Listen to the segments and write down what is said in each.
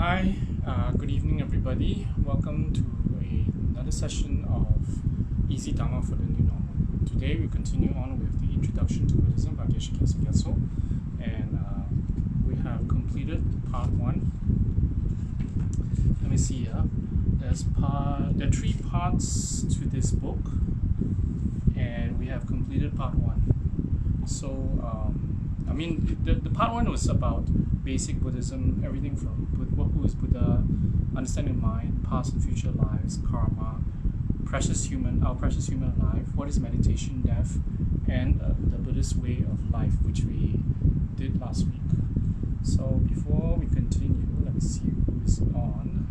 Hi, good evening, everybody. Welcome to another session of Easy Dharma for the New Normal. Today, we continue on with the Introduction to Buddhism by Geshe Kelsang, and we have completed part 1. Let me see here. There are 3 parts to this book, and we have completed part 1. So, the part 1 was about basic Buddhism, everything from who is Buddha, understanding mind, past and future lives, karma, our precious human life, what is meditation, death, and the Buddhist way of life, which we did last week. So before we continue, let me see who is on.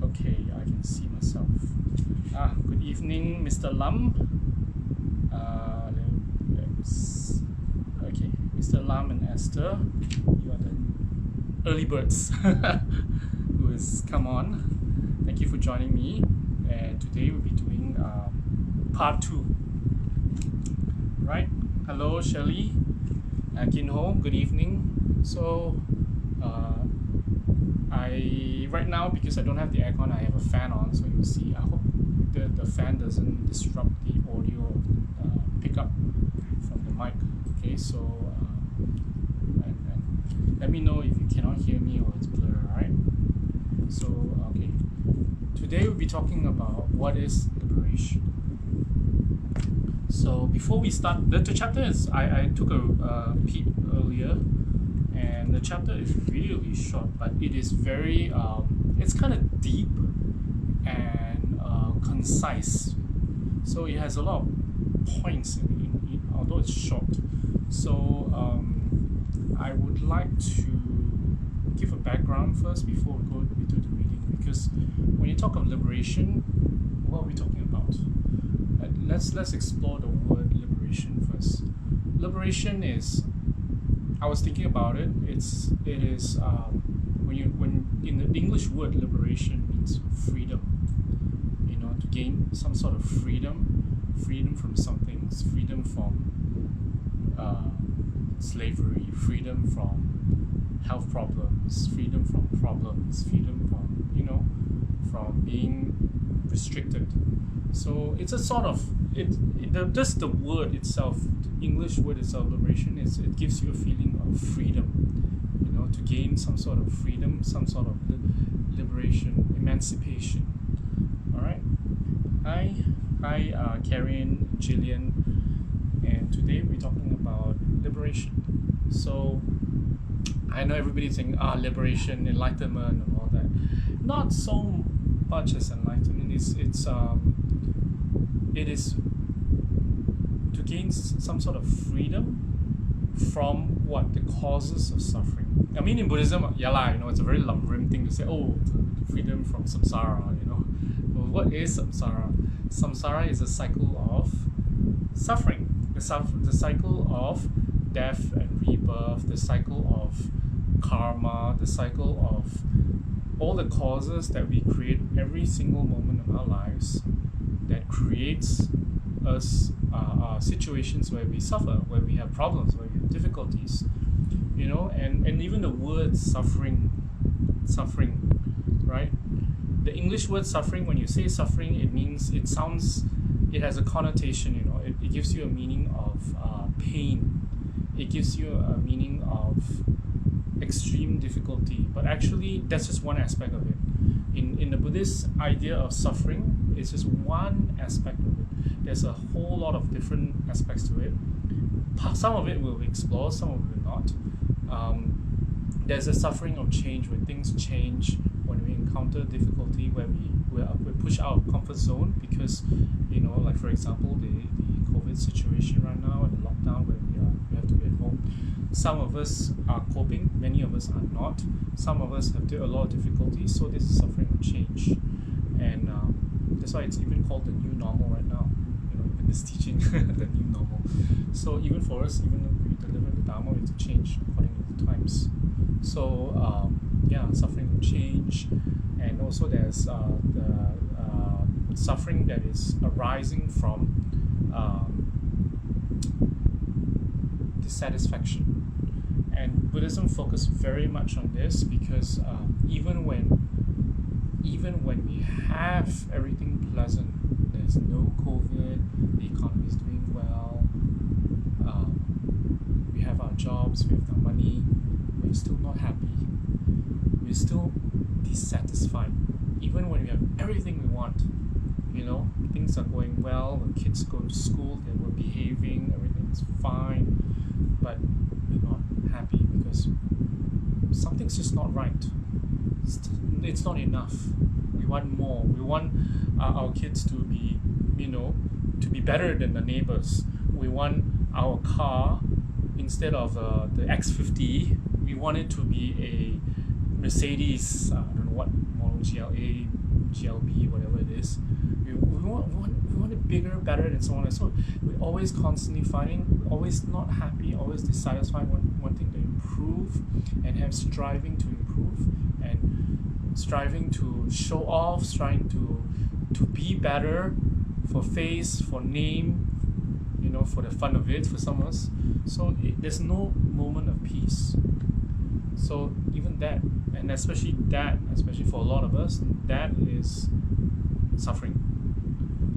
Okay, I can see myself. Good evening, Mr. Lam. Okay, Mr. Lam and Esther, you are the early birds who has come on. Thank you for joining me, and today we'll be doing part 2. Right? Hello, Shelley, Kinho, good evening. So I right now, because I don't have the aircon, I have a fan on, so you'll see. I hope the fan doesn't disrupt the audio pickup from the mic. Okay, so and let me know if you cannot hear me or it's blurry, right? So okay, today we'll be talking about what is liberation. So before we start, the chapter is, I took a peek earlier, and the chapter is really short, but it is very it's kind of deep and concise. So it has a lot of points in it, although it's short. So I would like to give a background first before we go into the reading, because when you talk of liberation, what are we talking about? Let's explore the word liberation first. Liberation is, I was thinking about it. It is when in the English word liberation means freedom. You know, to gain some sort of freedom from something, freedom from slavery, freedom from health problems, freedom from from being restricted. So it's a sort of just the word itself, the English word itself, liberation, it gives you a feeling of freedom, you know, to gain some sort of freedom, some sort of liberation, emancipation. All right. Hi, Karen, Jillian, and today we're talking about liberation. So I know everybody's saying liberation, enlightenment, and all that. Not so much as enlightenment. It is to gain some sort of freedom from what the causes of suffering. I mean, in Buddhism, it's a very rim thing to say, freedom from samsara, you know. Well, what is samsara? Samsara is a cycle of suffering, the cycle of death and rebirth, the cycle of karma, the cycle of all the causes that we create every single moment of our lives that creates us situations where we suffer, where we have problems, where we have difficulties, you know, and even the word suffering, right? The English word suffering, when you say suffering, it has a connotation, you know, it gives you a meaning of pain. It gives you a meaning of extreme difficulty, but actually that's just one aspect of it. In the Buddhist idea of suffering, it's just one aspect of it. There's a whole lot of different aspects to it. Some of it we'll explore, some of it will not. There's a suffering of change, when things change, when we encounter difficulty, where we push out of comfort zone, because, you know, like for example, the COVID situation right now, and the lockdown, where we have to be at home. Some of us are coping, many of us are not. Some of us have a lot of difficulties, so this is suffering of change. And that's why it's even called the new normal right now. You know, even this teaching, the new normal. So even for us, even though we deliver the Dharma, we have to change according to the times. So suffering of change, and also there's the suffering that is arising from dissatisfaction. And Buddhism focuses very much on this because even when we have everything pleasant, there's no COVID, the economy is doing well, we have our jobs, we have our money, we're still not happy. We're still dissatisfied. Even when we have everything we want, things are going well, the kids go to school, they were behaving, everything's fine, but we're not happy because something's just not right. It's not enough. We want more. We want our kids to be, to be better than the neighbors. We want our car, instead of the X50, we want it to be a Mercedes, I don't know what model, GLA, GLB, whatever it is. We want it bigger, better, and so on and so on. We're always constantly fighting, always not happy, always dissatisfied, wanting to improve, and have striving to improve, and striving to show off, striving to be better for face, for name, for the fun of it, for some of us. So there's no moment of peace. So even that, and especially for a lot of us, that is suffering.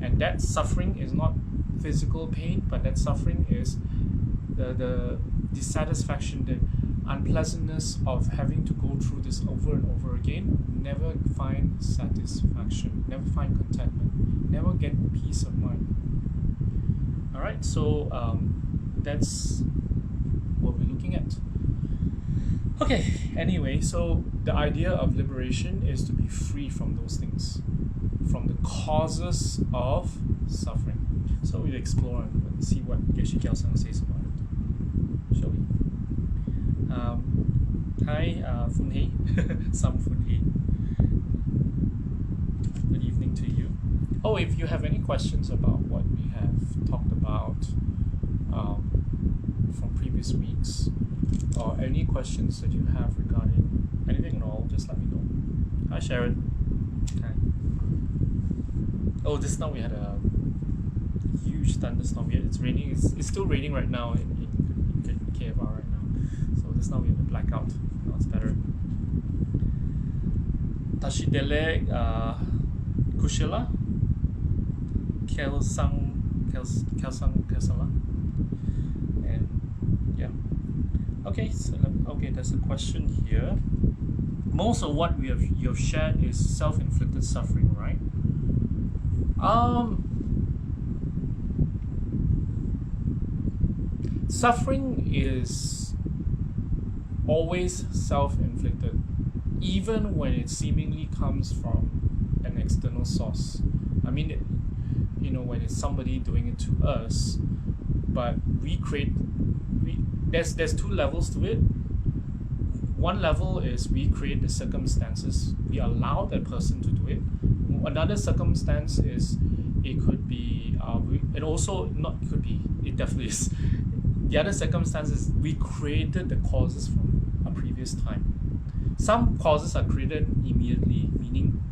And that suffering is not physical pain, but that suffering is the dissatisfaction, the unpleasantness of having to go through this over and over again, never find satisfaction, never find contentment, never get peace of mind. Alright, so that's what we're looking at. Okay, anyway, so the idea of liberation is to be free from those things, from the causes of suffering. So we'll explore and see what Geshe Kelsang says about it. Shall we? Hi, Fun Hei, Sam Fun Hei. Good evening to you. Oh, if you have any questions about what we have talked about from previous weeks, or any questions that you have regarding anything at all, just let me know. Hi, Sharon. Hi. Oh, just now we had a huge thunderstorm. It's raining. It's still raining right now in KFR right now. So just now we had a blackout. Now it's better. Tashidele Kushila Kelsang. And yeah. Okay, so there's a question here. Most of what you have shared is self-inflicted suffering, right? Suffering is always self-inflicted, even when it seemingly comes from an external source. I mean, when it's somebody doing it to us, but there's two levels to it. One level is we create the circumstances, we allow that person to do it. Another circumstance is it could be, it definitely is. The other circumstance is we created the causes from a previous time. Some causes are created immediately, meaning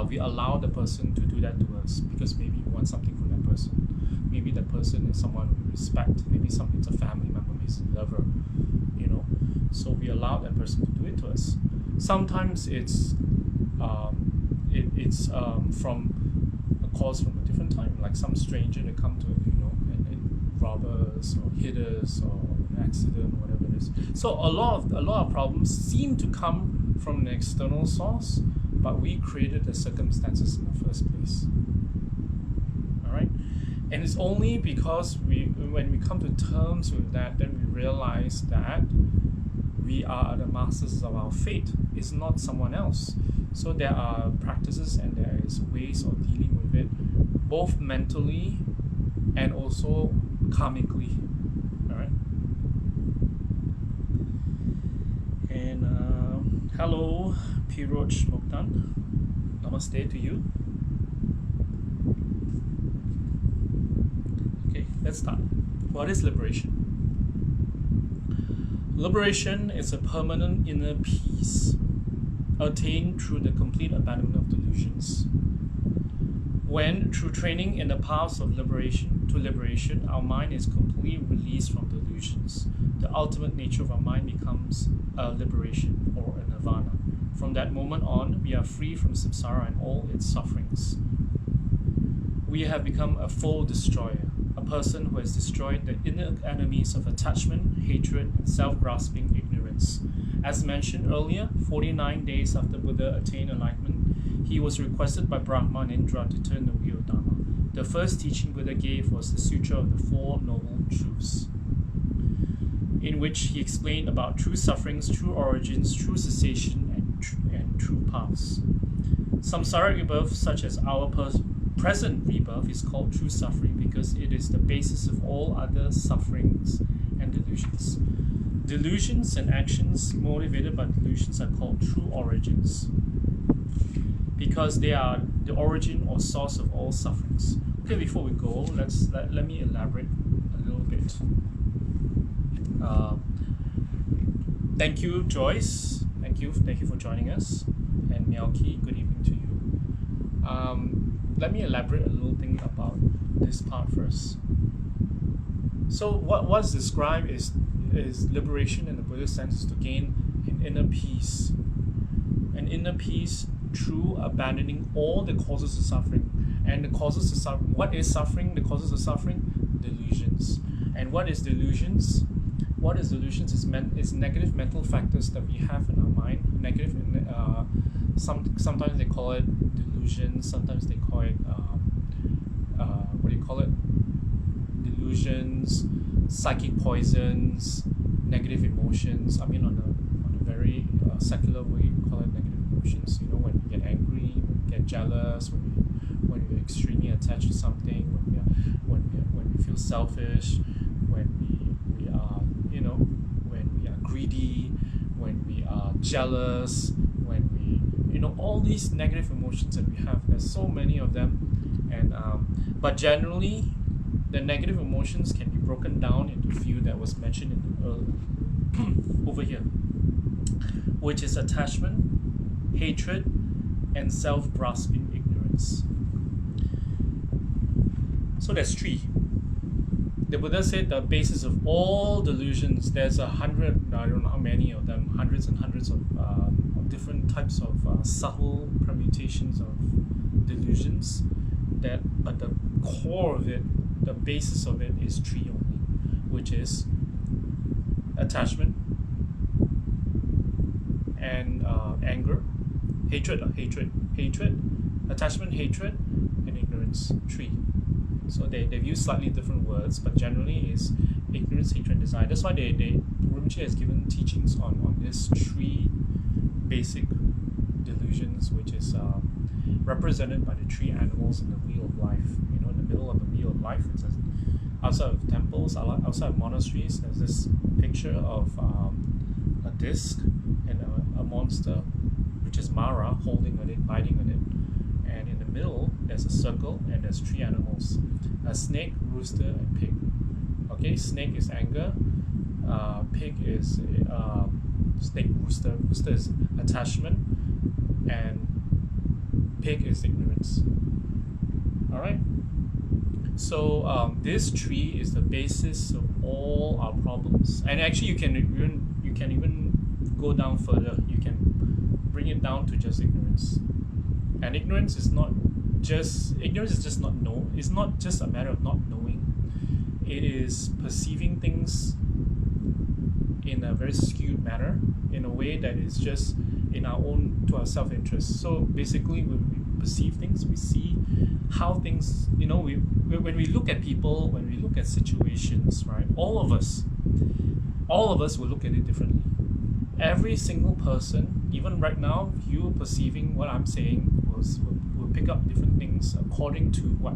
we allow the person to do that to us because maybe we want something from that person. Maybe that person is someone we respect. Maybe it's a family member, maybe it's a lover, So we allow that person to do it to us. Sometimes it's from a cause from a different time, like some stranger that come to and rob us or hit us or an accident, whatever it is. So a lot of problems seem to come from an external source, but we created the circumstances in the first place. All right, and it's only because when we come to terms with that, then we realize that we are the masters of our fate. It's not someone else. So there are practices and there is ways of dealing with it, both mentally and also karmically. All right. And hello, Piroj Mokhtan. Namaste to you. Okay, let's start. What is liberation? Liberation is a permanent inner peace attained through the complete abandonment of delusions. When, through training in the paths of liberation, our mind is completely released from delusion, delusions. The ultimate nature of our mind becomes a liberation or a nirvana. From that moment on, we are free from samsara and all its sufferings. We have become a full destroyer, a person who has destroyed the inner enemies of attachment, hatred, and self-grasping ignorance. As mentioned earlier, 49 days after Buddha attained enlightenment, he was requested by Brahma and Indra to turn the wheel of Dharma. The first teaching Buddha gave was the Sutra of the Four Noble Truths, in which he explained about true sufferings, true origins, true cessation, and true paths. Samsaric rebirth, such as our present rebirth, is called true suffering because it is the basis of all other sufferings and delusions. Delusions and actions motivated by delusions are called true origins because they are the origin or source of all sufferings. Okay, before we go, let me elaborate a little bit. Thank you, Joyce. Thank you for joining us, and Miaoki. Good evening to you. Let me elaborate a little thing about this part first. So, what's described is liberation in the Buddhist sense is to gain an inner peace. An inner peace through abandoning all the causes of suffering. And the causes of suffering, what is suffering? The causes of suffering? Delusions. And what is delusions? What is delusions? It's negative mental factors that we have in our mind. Negative, sometimes they call it delusions. Sometimes they call it what do you call it? Delusions, psychic poisons, negative emotions. I mean, on a very secular way, we call it negative emotions. You know, when we get angry, when we get jealous, when we're extremely attached to something, when we feel selfish, when we are, you know, when we are greedy, when we are jealous, when we, you know, all these negative emotions that we have. There's so many of them, and but generally, the negative emotions can be broken down into a few that was mentioned in over here, which is attachment, hatred, and self-grasping ignorance. So there's three. The Buddha said the basis of all delusions, there's 100, I don't know how many of them, hundreds and hundreds of different types of subtle permutations of delusions, but the core of it, the basis of it is three only, which is attachment and anger, hatred, attachment, hatred, and ignorance. Three. So they've used slightly different words, but generally is ignorance, hatred, and desire. That's why Rinpoche has given teachings on these three basic delusions, which is represented by the three animals in the wheel of life. You know, in the middle of the wheel of life, it says, outside of temples, outside of monasteries, there's this picture of a disc and a monster, which is Mara, holding on it, biting on it. And in the middle, there's a circle, and there's three animals: a snake, rooster, and pig. Okay, snake is anger, pig is snake, rooster. Rooster is attachment, and pig is ignorance. All right. So this tree is the basis of all our problems, and actually you can even go down further. You can bring it down to just ignorance, and ignorance is just not know. It's not just a matter of not knowing. It is perceiving things in a very skewed manner, in a way that is just in to our self-interest. So basically, when we perceive things, we see how things, you know, when we look at people, when we look at situations, right? All of us will look at it differently. Every single person, even right now, you perceiving what I'm saying will pick up different things according to what?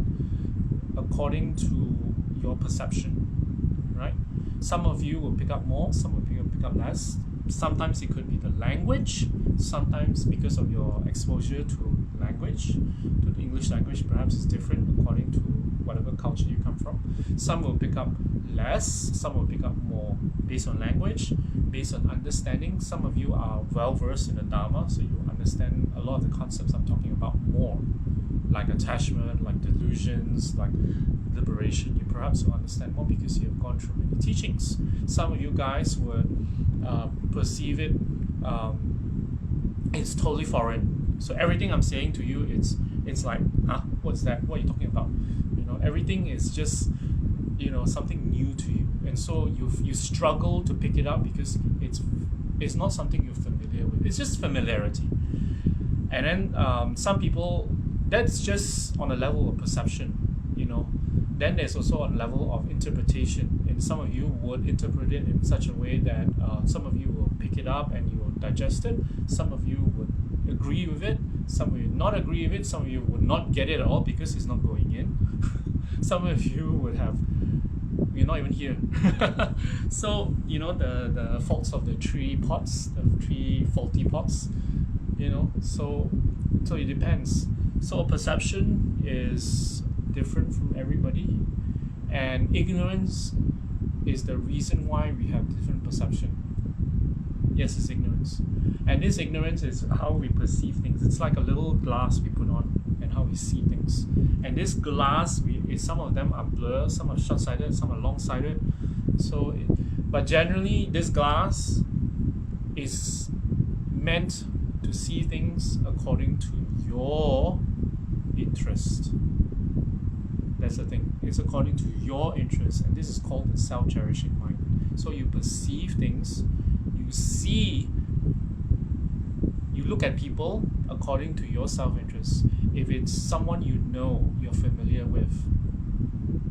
According to your perception, right? Some of you will pick up more, some of you will pick up less. Sometimes it could be the language, sometimes because of your exposure to language, to the English language, perhaps it's different according to whatever culture you come from. Some will pick up less, some will pick up more based on language, based on understanding. Some of you are well versed in the Dharma, so you understand a lot of the concepts I'm talking about more, like attachment, like delusions, like liberation, you perhaps will understand more because you have gone through many teachings. Some of you guys would perceive it, it's totally foreign. So everything I'm saying to you, it's like, what's that? What are you talking about? Everything is just, something new to you. And so you struggle to pick it up because it's not something you're familiar with. It's just familiarity. And then some people, that's just on a level of perception, Then there's also a level of interpretation. And some of you would interpret it in such a way that some of you will pick it up and you will digest it. Some of you would agree with it. Some of you not agree with it. Some of you would not get it at all because it's not going in. Some of you would have, you're not even here. So, the faults of the three pots, the three faulty pots, so it depends. So perception is different from everybody, and ignorance is the reason why we have different perception. Yes, it's ignorance, and this ignorance is how we perceive things. It's like a little glass we put on and how we see things. And this glass, some of them are blurred, some are short-sighted, some are long-sighted. But generally, this glass is meant to see things according to your interest. That's the thing. It's according to your interest, and this is called the self-cherishing mind. So you perceive things, you look at people according to your self-interest. If it's someone you're familiar with,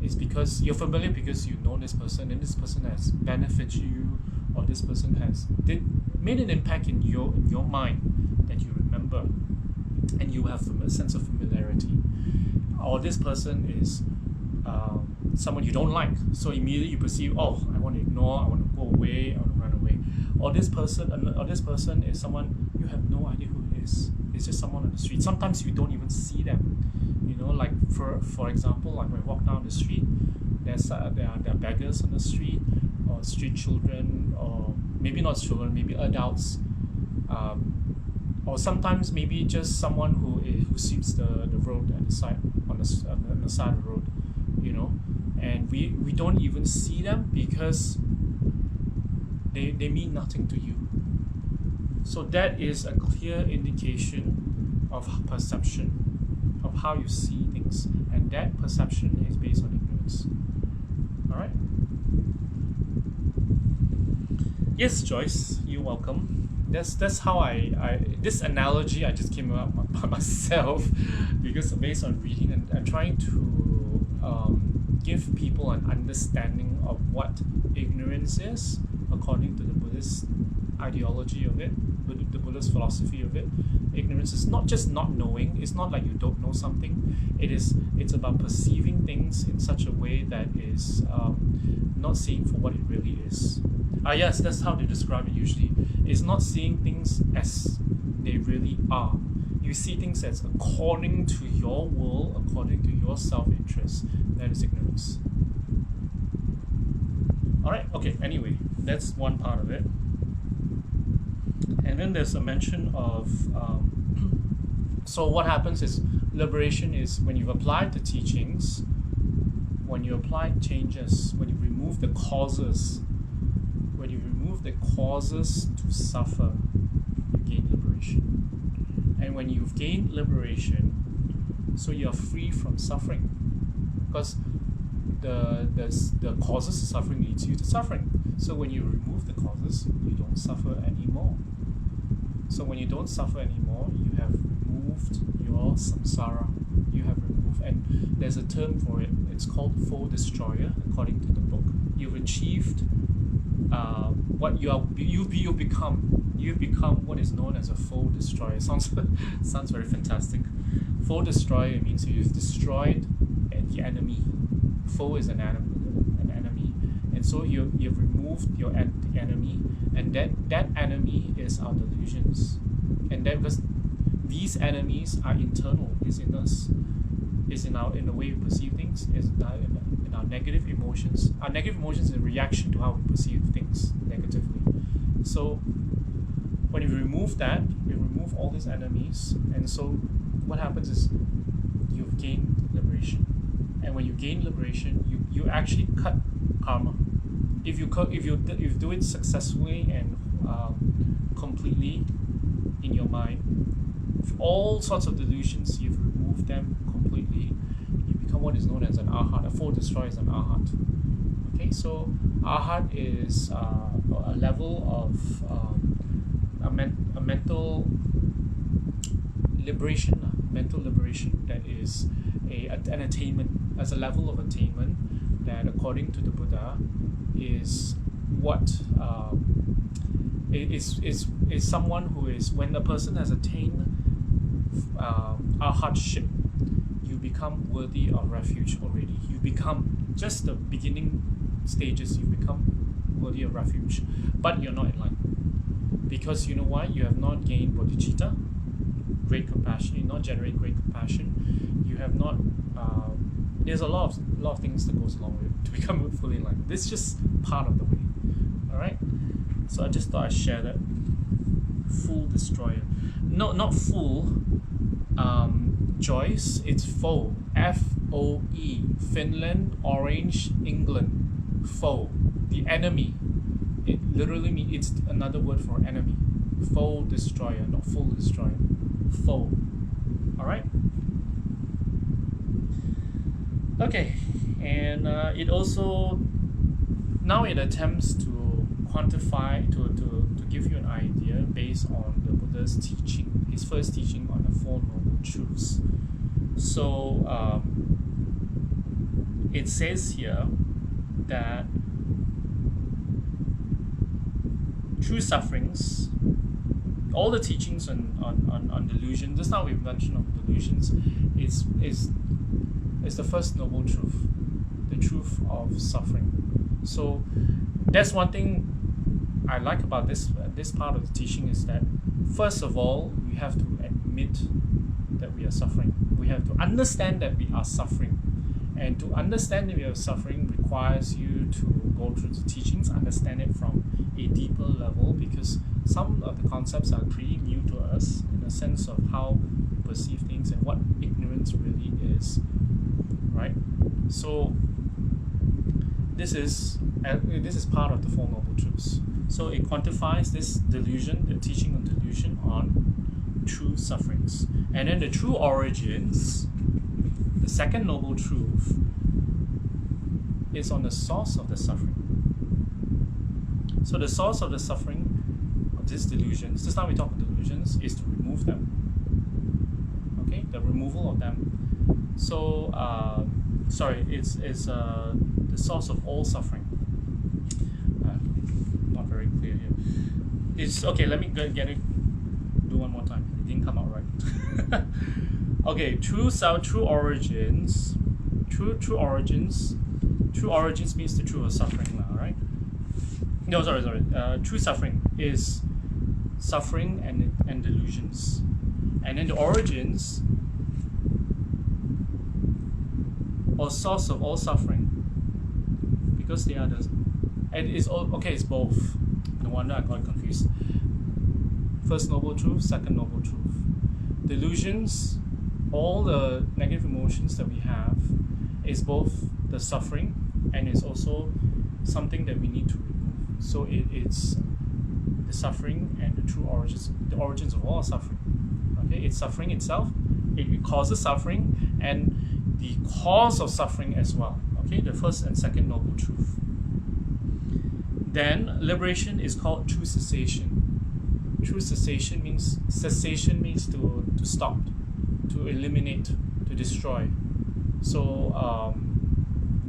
it's because you're familiar because you know this person, and this person has benefited you, or this person has made an impact in your mind that you remember, and you have a sense of familiarity. Or this person is someone you don't like, so immediately you perceive, I want to ignore, I want to go away, I want to run away. Or this person is someone you have no idea who it is. It's just someone on the street. Sometimes you don't even see them. Like for example, like when we walk down the street, there are beggars on the street, or street children, or maybe not children, maybe adults, or sometimes maybe just someone who sweeps the road at the side on the side of the road, and we don't even see them because they mean nothing to you. So that is a clear indication of perception, of how you see things, and that perception is based on ignorance. All right. Yes, Joyce, you're welcome. That's how I this analogy I just came up by myself because based on reading and trying to give people an understanding of what ignorance is according to the Buddhist ideology of it, the Buddhist philosophy of it. Ignorance is not just not knowing. It's not like you don't know something. It's about perceiving things in such a way that is not seeing for what it really is. Yes, that's how they describe it usually. It's not seeing things as they really are. You see things as according to your will, according to your self-interest. That is ignorance. Alright, okay, anyway, that's one part of it. And then there's a mention of so what happens is liberation is when you've applied the teachings, when you apply changes, when you remove the causes, to suffer, you gain liberation. And when you've gained liberation, so you're free from suffering, because the causes of suffering leads you to suffering. So when you remove the causes, you don't suffer anymore. So when you don't suffer anymore, you have removed your samsara. You have removed, and there's a term for it. It's called foe destroyer, according to the book. You've achieved what you've become. You've become what is known as a foe destroyer. Sounds very fantastic. Foe destroyer means you've destroyed the enemy. Foe is an enemy, and so you've removed the enemy, and that enemy is our delusions, and that because these enemies are internal, is in us, is in the way we perceive things, is in our negative emotions. Our negative emotions is a reaction to how we perceive things negatively. So when you remove that, you remove all these enemies, and so what happens is you've gained liberation. and when you gain liberation, you actually cut karma. If you do it successfully and completely in your mind, all sorts of delusions, you've removed them completely. You become what is known as an arhat. A full destroyer is an arhat. Okay, so arhat is a level of a mental liberation, that is an attainment, as a level of attainment that, according to the Buddha, is what is someone who is, when a person has attained arhatship, you become worthy of refuge already. You become just the beginning stages. You become worthy of refuge, but you're not enlightened, because you know why? You have not gained bodhicitta, great compassion. You not generate great compassion. You have not. There's a lot of things that goes along with it to become fully enlightened. This is just part of the way. All right. So I just thought I'd share that. Full destroyer. No, not full. Joyce. It's foe. F-O-E. Finland, Orange, England. Foe. The enemy. It literally means, it's another word for enemy. Foe destroyer, not full destroyer. Foe. Alright? Okay. And it also, now it attempts to quantify, to give you an idea based on the Buddha's teaching, his first teaching on the Four Noble Truths. So it says here that true sufferings, all the teachings on delusion, just now we've mentioned of delusions, is the first noble truth, the truth of suffering. So that's one thing I like about this part of the teaching, is that first of all, we have to admit that we are suffering. We have to understand that we are suffering. And to understand that we are suffering requires you to go through the teachings, understand it from a deeper level, because some of the concepts are pretty new to us in the sense of how we perceive things and what ignorance really is. Right? So this is part of the Four Noble Truths. So it quantifies this delusion, the teaching on delusion, on true sufferings. And then the true origins, the second noble truth, is on the source of the suffering. So the source of the suffering of these delusions, just now we talk about delusions, is to remove them. Okay, the removal of them. So it's the source of all suffering. Not very clear here. It's okay. Let me get it. Do one more time. It didn't come out right. Okay, true origins. True origins means the truth of suffering now, right? No, sorry. True suffering is suffering and delusions, and then the origins or source of all suffering, because they are the, and it's all okay. It's both. No wonder I got confused. First noble truth, second noble truth. Delusions, all the negative emotions that we have, is both the suffering and it's also something that we need to remove. So it's the suffering and the true origins of all suffering. Okay, it's suffering itself, it causes suffering, and the cause of suffering as well. Okay, the first and second noble truth. Then liberation is called true cessation. True cessation means to stop, to eliminate, to destroy. So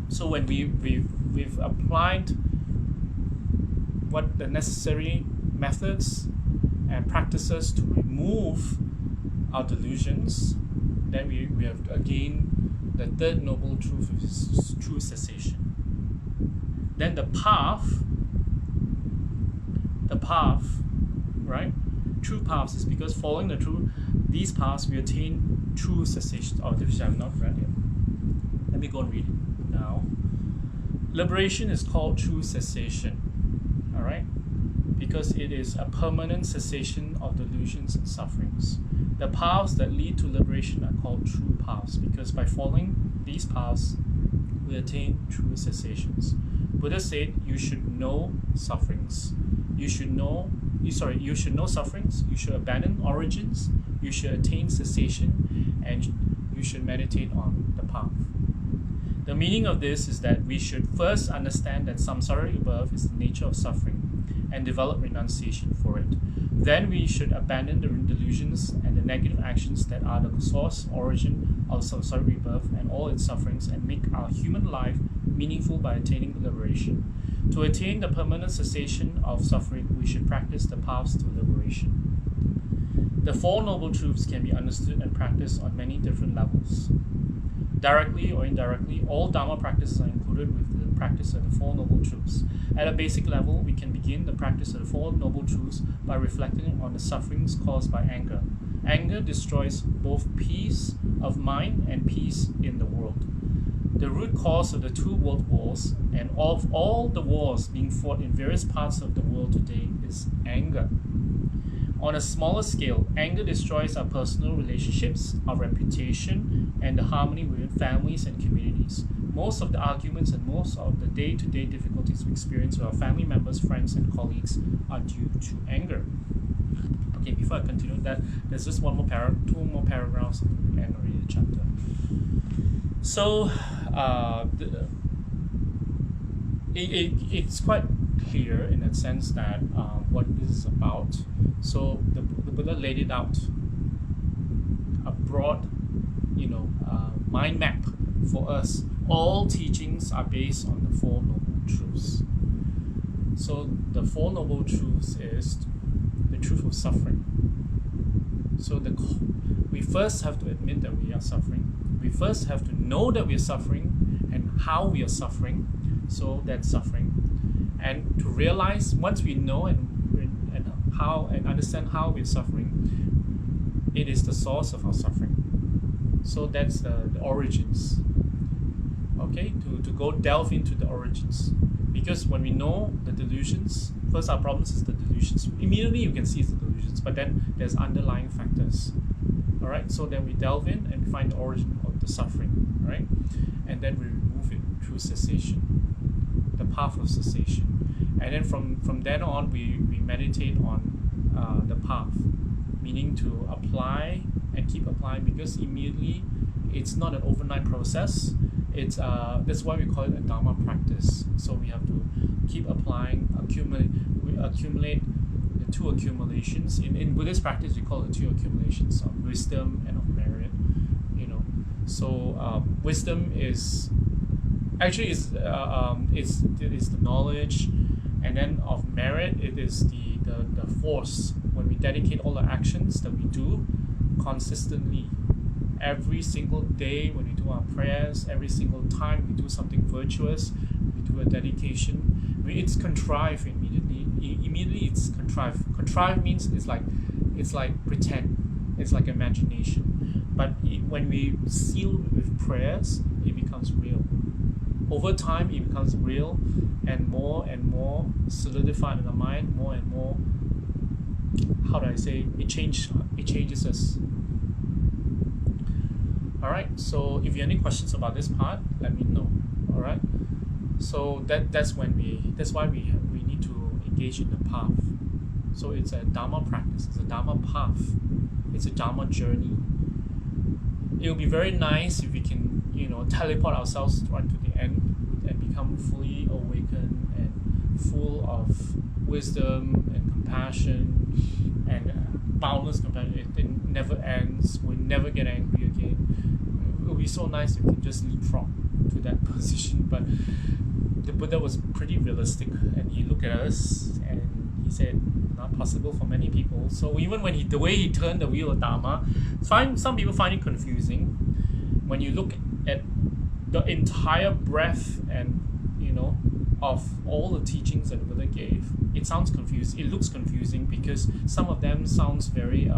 so when we've applied what the necessary methods and practices to remove our delusions, then we have again the third noble truth is true cessation. Then the path, right? True paths is because following these paths we attain true cessation. Oh, this I have not read yet. Let me go and read it now. Liberation is called true cessation. Alright? Because it is a permanent cessation of delusions and sufferings. The paths that lead to liberation are called true paths, because by following these paths we attain true cessations. Buddha said you should know sufferings. You should know sufferings, you should abandon origins, you should attain cessation, and you should meditate on the path. The meaning of this is that we should first understand that samsara above is the nature of suffering and develop renunciation for it. Then we should abandon the delusions and the negative actions that are the source, origin of samsara rebirth and all its sufferings, and make our human life meaningful by attaining liberation. To attain the permanent cessation of suffering, we should practice the paths to liberation. The Four Noble Truths can be understood and practiced on many different levels. Directly or indirectly, all Dharma practices are included with the practice of the Four Noble Truths. At a basic level, we can begin the practice of the Four Noble Truths by reflecting on the sufferings caused by anger. Anger destroys both peace of mind and peace in the world. The root cause of the two world wars and of all the wars being fought in various parts of the world today is anger. On a smaller scale, anger destroys our personal relationships, our reputation, and the harmony within families and communities. Most of the arguments and most of the day-to-day difficulties we experience with our family members, friends, and colleagues are due to anger. Okay, before I continue that, there's just two more paragraphs and already the chapter. So, it's quite clear in that sense that what this is about. So the Buddha laid it out, a broad, mind map for us. All teachings are based on the Four Noble Truths. So the Four Noble Truths is the truth of suffering. So we first have to admit that we are suffering. We first have to know that we are suffering and how we are suffering. So that's suffering. And to realize, once we know and understand how we're suffering, it is the source of our suffering. So that's the origins. Okay, to go delve into the origins. Because when we know the delusions, first our problems is the delusions. Immediately you can see it's the delusions, but then there's underlying factors. Alright, so then we delve in and find the origin of the suffering, right? And then we remove it through cessation, the path of cessation. And then from then on, we meditate on the path, meaning to apply and keep applying, because immediately it's not an overnight process. It's that's why we call it a Dharma practice. So we have to keep applying, accumulate the two accumulations. In Buddhist practice, we call it two accumulations of wisdom and of merit. So wisdom is actually is the knowledge, and then of merit it is the force when we dedicate all the actions that we do consistently. Every single day when we do our prayers, every single time we do something virtuous, we do a dedication. It's contrived immediately. Immediately it's contrived. Contrived means it's like pretend. It's like imagination. But when we seal with prayers, it becomes real. Over time, it becomes real and more solidified in the mind, more and more. How do I say? It changes us. Alright, so if you have any questions about this part, let me know. Alright, so that's why we need to engage in the path. So it's a Dharma practice, it's a Dharma path, it's a Dharma journey. It will be very nice if we can, teleport ourselves right to the end and become fully awakened and full of wisdom and compassion and boundless compassion. It never ends. We never get angry again. It would be so nice if we can just leapfrog to that position. But the Buddha was pretty realistic, and he looked at us and he said, not possible for many people. So even when the way he turned the wheel of Dharma, some people find it confusing. When you look at the entire breadth and of all the teachings that the Buddha gave, it sounds confusing. It looks confusing because some of them sounds very.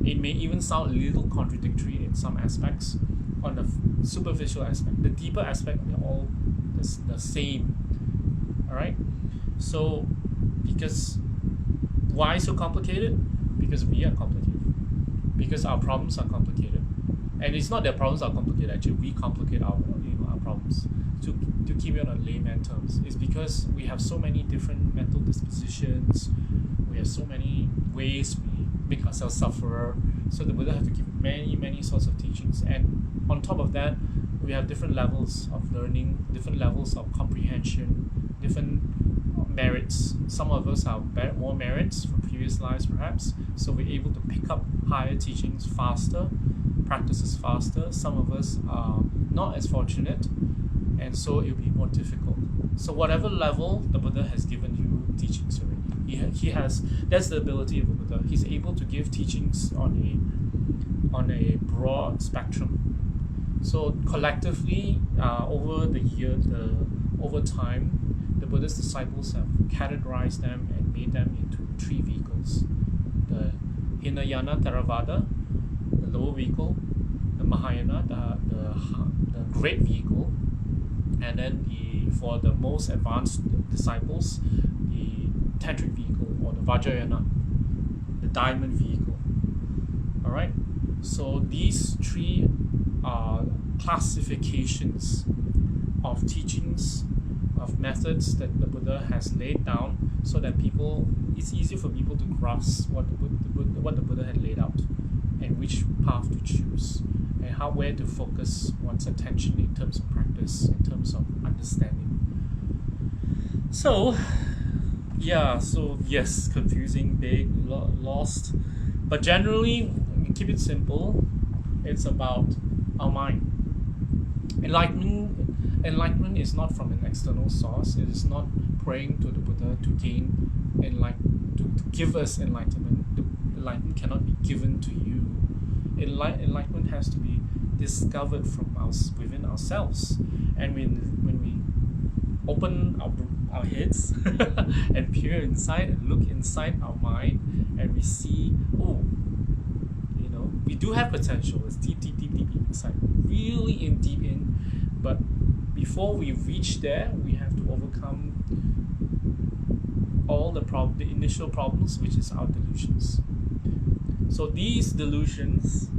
It may even sound a little contradictory in some aspects, on the superficial aspect. The deeper aspect, they're all the same. All right. So, because why so complicated? Because we are complicated. Because our problems are complicated, and it's not that problems are complicated. Actually, we complicate our problems. to keep it on layman terms, is because we have so many different mental dispositions, we have so many ways we make ourselves suffer. So the Buddha had to give many sorts of teachings, and on top of that, we have different levels of learning, different levels of comprehension, different merits. Some of us have more merits from previous lives, perhaps, so we're able to pick up higher teachings faster, practices faster. Some of us are not as fortunate, and so it'll be more difficult. So whatever level the Buddha has given you teachings already, he has, that's the ability of the Buddha. He's able to give teachings on a broad spectrum. So collectively, over time, the Buddha's disciples have categorized them and made them into three vehicles: the Hinayana Theravada, the lower vehicle; the Mahayana, the great vehicle; and then for the most advanced disciples, the Tantric vehicle, or the Vajrayana, the diamond vehicle. All right. So these three are classifications of teachings, of methods that the Buddha has laid down, so that it's easier for people to grasp what the Buddha had laid out, and which path to choose, and where to focus one's attention in terms of practice, in terms of understanding. So yes, confusing, big, lost, but generally, keep it simple. It's about our mind. Enlightenment is not from an external source. It is not praying to the Buddha to gain to give us enlightenment. The enlightenment cannot be given to you. Enlightenment has to be discovered from us, within ourselves. And when we open our heads and peer inside and look inside our mind, and we see, we do have potential. It's deep inside, really deep in. But before we reach there, we have to overcome all the initial problems, which is our delusions. So these delusions,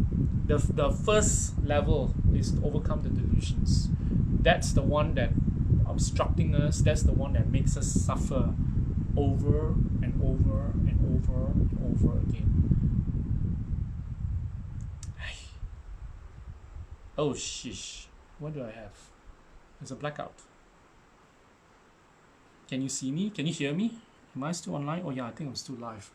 the first level is to overcome the delusions. That's the one that obstructing us. That's the one that makes us suffer over and over and over and over again. Oh sheesh, what do I have? There's a blackout. Can you see me? Can you hear me? Am I still online? Oh yeah, I think I'm still live.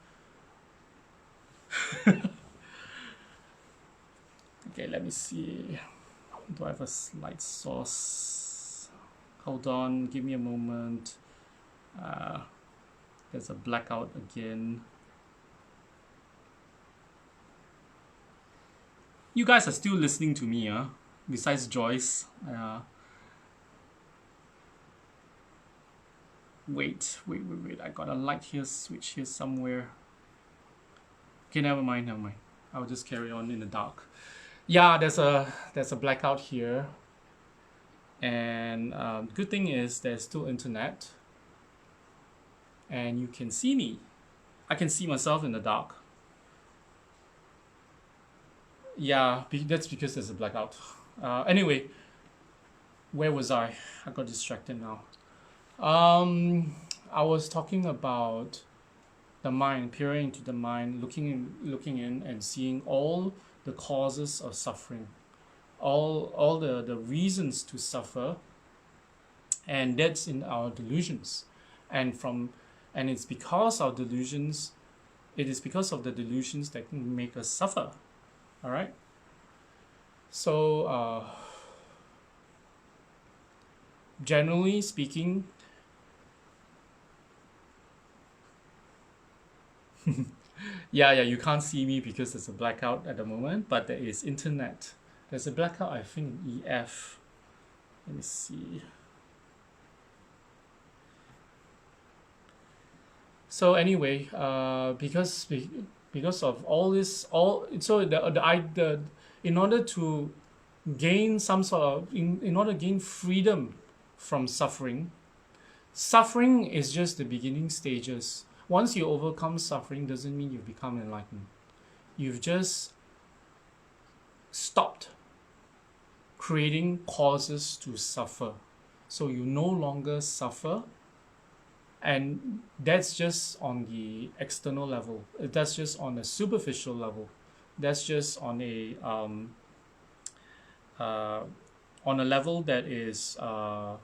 Okay, let me see. Do I have a slide source? Hold on, give me a moment. There's a blackout again. You guys are still listening to me, besides Joyce. Wait. I got a light here, switch here somewhere. Okay, never mind. I'll just carry on in the dark. Yeah, there's a blackout here. And good thing is there's still internet. And you can see me. I can see myself in the dark. Yeah, that's because there's a blackout. Anyway, where was I? I got distracted now. I was talking about the mind, peering into the mind, looking in and seeing all the causes of suffering, all the reasons to suffer, and that's in our delusions, and it's because of delusions. It is because of the delusions that can make us suffer. All right. So generally speaking, yeah, you can't see me because there's a blackout at the moment, but there is internet. There's a blackout, I think, in EF. Let me see. So anyway, because of all this, in order to gain some sort of, in order to gain freedom from suffering is just the beginning stages. Once you overcome suffering, doesn't mean you've become enlightened. You've just stopped creating causes to suffer. So you no longer suffer, and that's just on the external level. That's just on a superficial level. That's just uh, on a level that is hold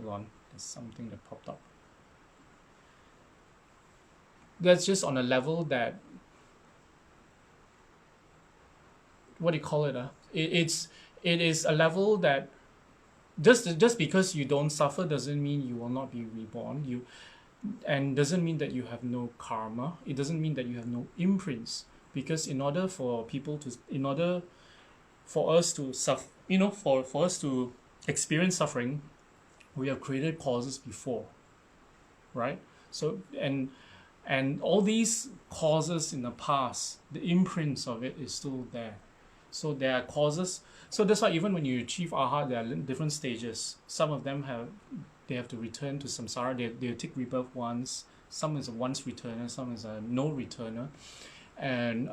on, there's something that popped up. That's just on a level that, what do you call it? It is a level that just because you don't suffer doesn't mean you will not be reborn. And doesn't mean that you have no karma. It doesn't mean that you have no imprints. Because in order for people to, in order for us to suffer, for us to experience suffering, we have created causes before, right? So and all these causes in the past, the imprints of it is still there. So there are causes. So that's why even when you achieve arhat, there are different stages. Some of them they have to return to samsara. They take rebirth once. Some is a once returner. Some is a no returner. And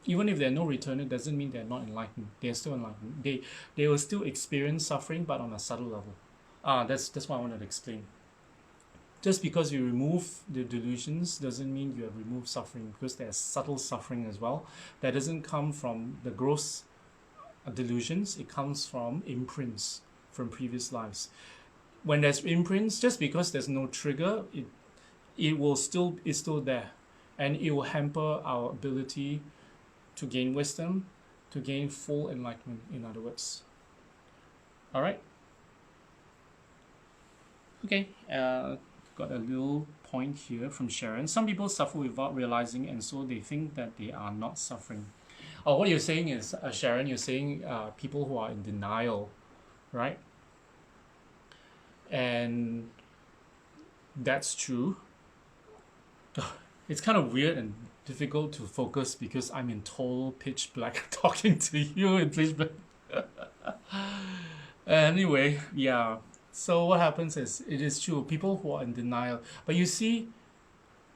even if they're no returner, doesn't mean they're not enlightened. They're still enlightened. They will still experience suffering, but on a subtle level. That's what I wanted to explain. Just because you remove the delusions doesn't mean you have removed suffering, because there's subtle suffering as well. That doesn't come from the gross delusions. It comes from imprints from previous lives. When there's imprints, just because there's no trigger, it's still there, and it will hamper our ability to gain wisdom, to gain full enlightenment, in other words. All right. Okay. Got a little point here from Sharon. Some people suffer without realizing, and so they think that they are not suffering. Oh, what you're saying is, Sharon, you're saying people who are in denial, right? And that's true. It's kind of weird and difficult to focus because I'm in total pitch black talking to you in pitch black. Anyway, yeah. So what happens is, it is true, people who are in denial. But you see,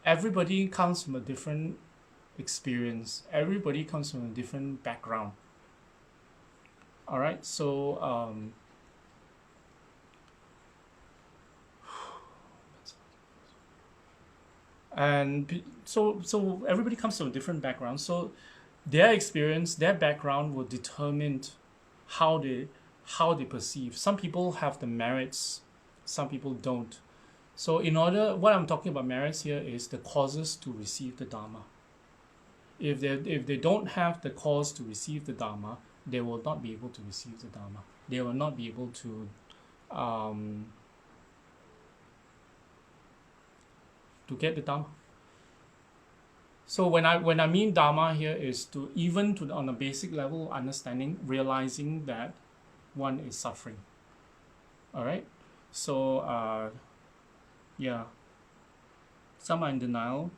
everybody comes from a different experience. Everybody comes from a different background. All right, so so everybody comes from a different background. So their experience, their background will determine how they perceive. Some people have the merits, some people don't. So what I'm talking about merits here is the causes to receive the Dharma. If they don't have the cause to receive the Dharma, they will not be able to receive the Dharma. They will not be able to get the Dharma. So when I mean Dharma here is on a basic level, understanding, realizing that one is suffering. All right. So yeah. Some are in denial.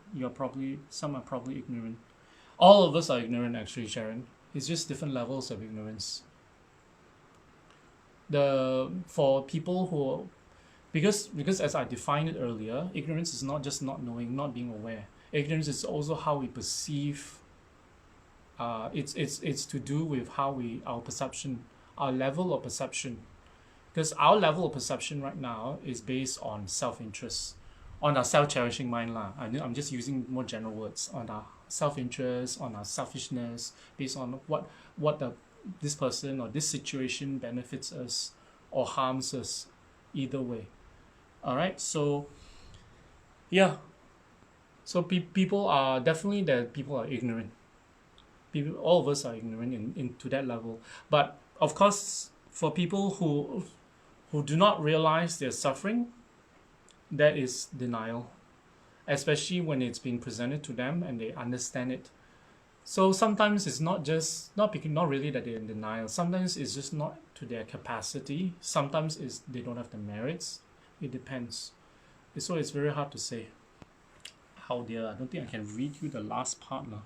Some are probably ignorant. All of us are ignorant, actually, Sharon. It's just different levels of ignorance. For people who, because as I defined it earlier, ignorance is not just not knowing, not being aware. Ignorance is also how we perceive. It's to do with our perception, our level of perception, because our level of perception right now is based on self-interest, on our self-cherishing mind lah. I'm just using more general words, on our self-interest, on our selfishness, based on what this person or this situation benefits us or harms us, either way. All right, so yeah, so people are ignorant. All of us are ignorant into that level. But of course, for people who do not realize they're suffering, that is denial, especially when it's being presented to them and they understand it. So sometimes it's not really that they're in denial. Sometimes it's just not to their capacity. Sometimes they don't have the merits. It depends. So it's very hard to say. How dear, I don't think I can read you the last part now.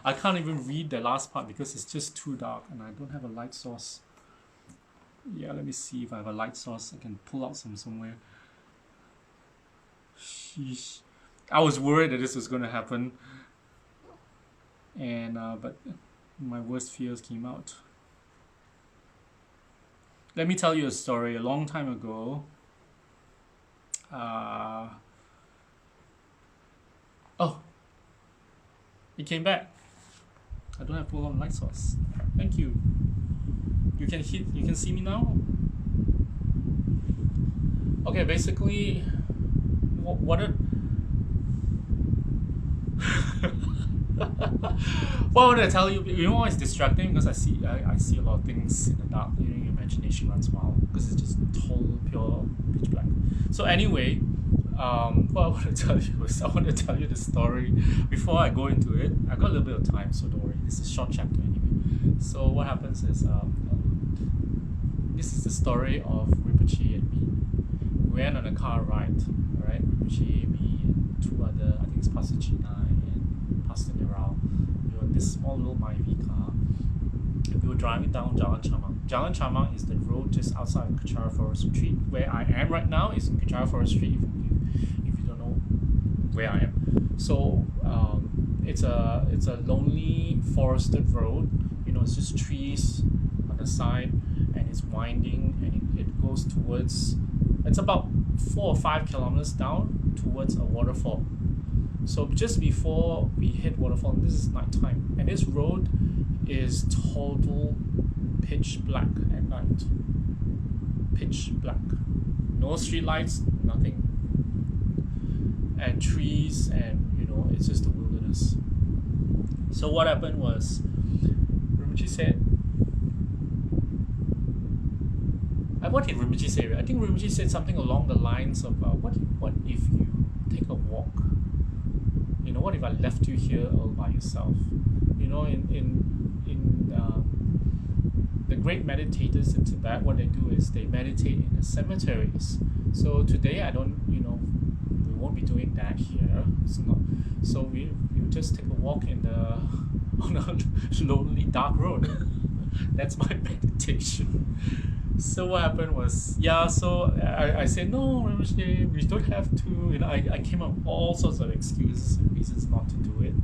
I can't even read the last part because it's just too dark and I don't have a light source. Yeah, let me see if I have a light source. I can pull out somewhere. Sheesh. I was worried that this was going to happen, and but my worst fears came out. Let me tell you a story. A long time ago, uh, oh, it came back. I don't have full on light source. Thank you. You can see me now. Okay, basically, what a what I want to tell you, you know, it's distracting because I see a lot of things in the dark. You know, your imagination runs wild because it's just total pure pitch black. So anyway, what I want to tell you is I want to tell you the story. Before I go into it, I got a little bit of time, so don't worry. This is a short chapter anyway. So what happens is this is the story of Rinpoche and me. We went on a car ride, alright? Rinpoche, me, and two other, I think it's Pastor China and Pastor Nirao. We were in this small little Myvi car. We were driving down Jalan Chamang. Jalan Chamang is the road just outside of Kechara Forest Retreat. Where I am right now is in Kechara Forest Retreat, if you don't know where I am. So it's a lonely forested road. You know, it's just trees on the side, and it's winding, and it goes towards. It's about 4 or 5 kilometers down towards a waterfall. So just before we hit waterfall, this is nighttime, and this road is total pitch black at night. Pitch black. No street lights, nothing. And trees, and you know, it's just a wilderness. So what happened was, Rinpoche said, what did Rinpoche say? I think Rinpoche said something along the lines of, what if you take a walk? You know, what if I left you here all by yourself? You know, the great meditators in Tibet, what they do is they meditate in the cemeteries. So today, we won't be doing that here. It's not. So we just take a walk on a lonely dark road. That's my meditation. So what happened was, so I said, no, Rinpoche, we don't have to. You know, I came up with all sorts of excuses and reasons not to do it.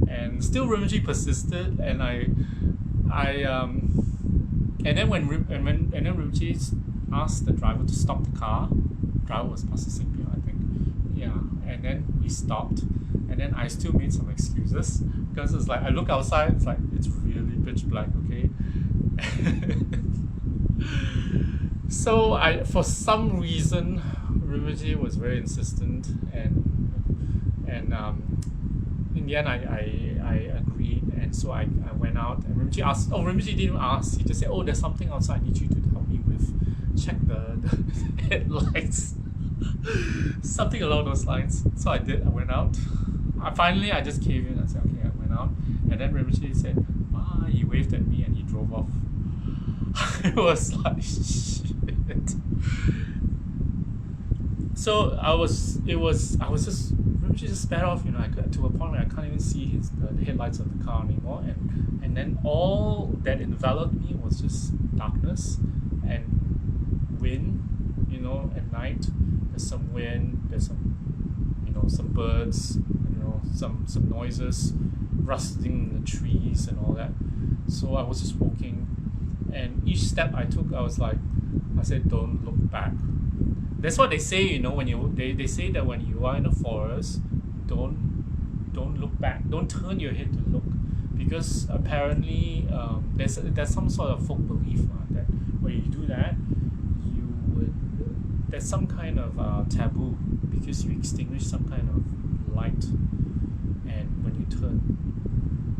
And still Rinpoche persisted, and and then when Rinpoche asked the driver to stop the car, the driver was Pastor Singpyo, I think. Yeah, and then we stopped, and then I still made some excuses because it's like I look outside, it's like it's really pitch black, okay. So for some reason, Rinpoche was very insistent, and in the end I agreed, and so I went out, and Rinpoche asked. Oh, Rinpoche didn't even ask. He just said, "Oh, there's something outside I need you to help me with. Check the headlights." Something along those lines. So I did. I went out. I just caved in. I said, "Okay." I went out, and then Rinpoche said, he waved at me and he drove off. I was like, shit. So Rinpoche just sped off, you know, to a point where I can't even see the headlights of the car anymore, and then all that enveloped me was just darkness and wind, you know, at night. There's some wind, there's some birds, some noises, rustling in the trees and all that. So I was just walking, and each step I took, I said, don't look back. That's what they say, you know, they say that when you are in a forest, don't look back, don't turn your head to look, because apparently there's some sort of folk belief that when you do that, there's some kind of taboo, because you extinguish some kind of light, and when you turn,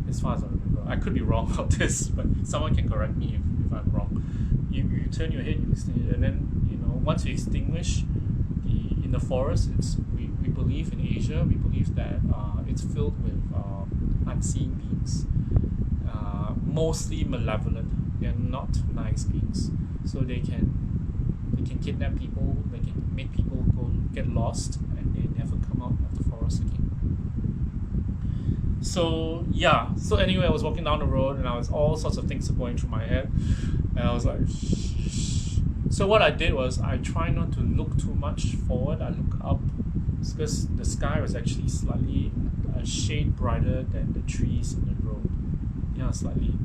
as far as I remember, I could be wrong about this, but someone can correct me if I'm wrong. You turn your head, you extinguish, and then, you know, once you extinguish in the forest, we believe in Asia, we believe that it's filled with unseen beings, mostly malevolent. They're not nice beings, so they can kidnap people, they can make people go get lost, and they never come out of the forest again. So anyway, I was walking down the road, and all sorts of things are going through my head, and I was like, shh. So what I did was I try not to look too much forward. I look up, because the sky was actually slightly a shade brighter than the trees in the road. Yeah, slightly.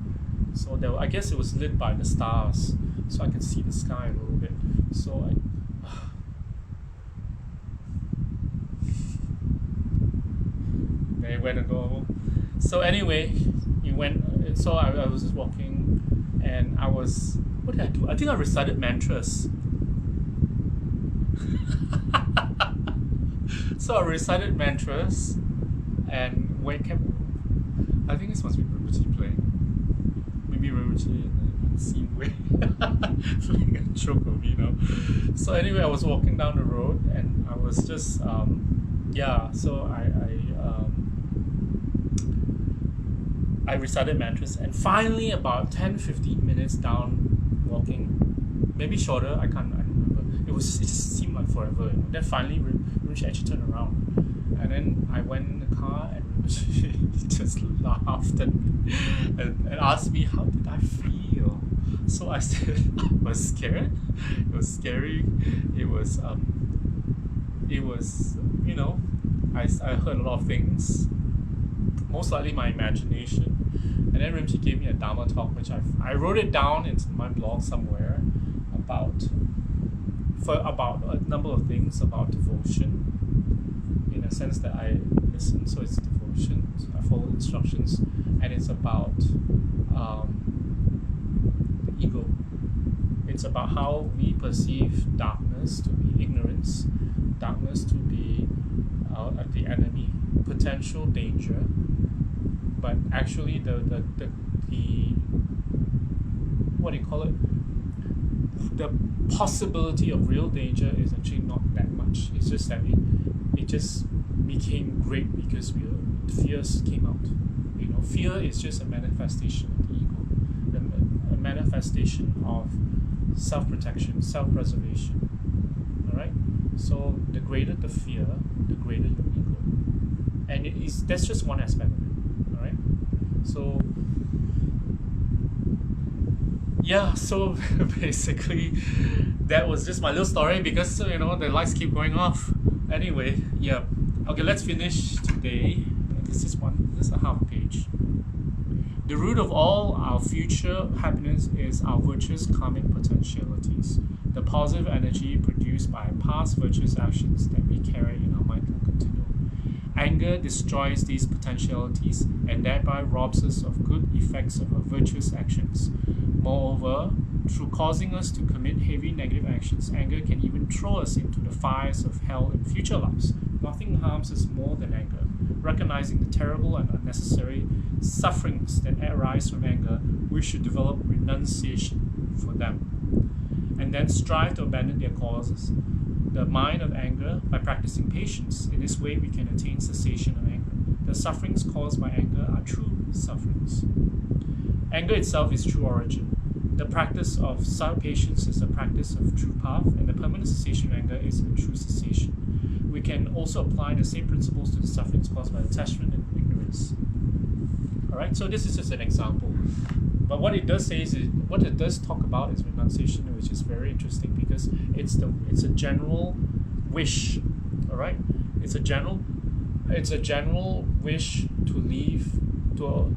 So I guess it was lit by the stars. so I can see the sky a little bit. So where to go. So anyway, so I was just walking, and what did I do? I think I recited mantras. So I recited mantras, and I think this must be Rinpoche playing. Maybe Rinpoche in a scene way playing a joke of me now. So anyway, I was walking down the road, and I was just so I recited mantras, and finally about 10-15 minutes down walking, maybe shorter, I don't remember. It just seemed like forever, you know. Then finally Rinpoche actually turned around, and then I went in the car, and Rinpoche just laughed and asked me how did I feel. So I said I was scared. It was scary. It was you know, I heard a lot of things, most likely my imagination. And then Rinpoche gave me a Dharma talk, which I wrote it down in my blog somewhere about a number of things about devotion, in a sense that I listen. So it's devotion, so I follow instructions, and it's about the ego. It's about how we perceive darkness to be ignorance, darkness to be the enemy, potential danger, but actually the what do you call it? The possibility of real danger is actually not that much. It's just that it just became great because fears came out. You know, fear is just a manifestation of the ego, a manifestation of self-protection, self-preservation. All right. So the greater the fear, the greater your ego, and that's just one aspect of it. All right. So yeah, so basically that was just my little story, because you know the lights keep going off. Anyway, yeah. Okay, let's finish today. This is a half page. The root of all our future happiness is our virtuous karmic potentialities, the positive energy produced by past virtuous actions that we carry in our mental continuum. Anger destroys these potentialities and thereby robs us of good effects of our virtuous actions. Moreover, through causing us to commit heavy negative actions, anger can even throw us into the fires of hell in future lives. Nothing harms us more than anger. Recognizing the terrible and unnecessary sufferings that arise from anger, we should develop renunciation for them, and then strive to abandon their causes. The mind of anger by practicing patience. In this way, we can attain cessation of anger. The sufferings caused by anger are true sufferings. Anger itself is true origin. The practice of patience is the practice of true path, and the permanent cessation of anger is the true cessation. We can also apply the same principles to the sufferings caused by attachment and ignorance. Alright, so this is just an example. But what it does say is, what it does talk about is renunciation, which is very interesting because it's a general wish. Alright? It's a general wish to leave, to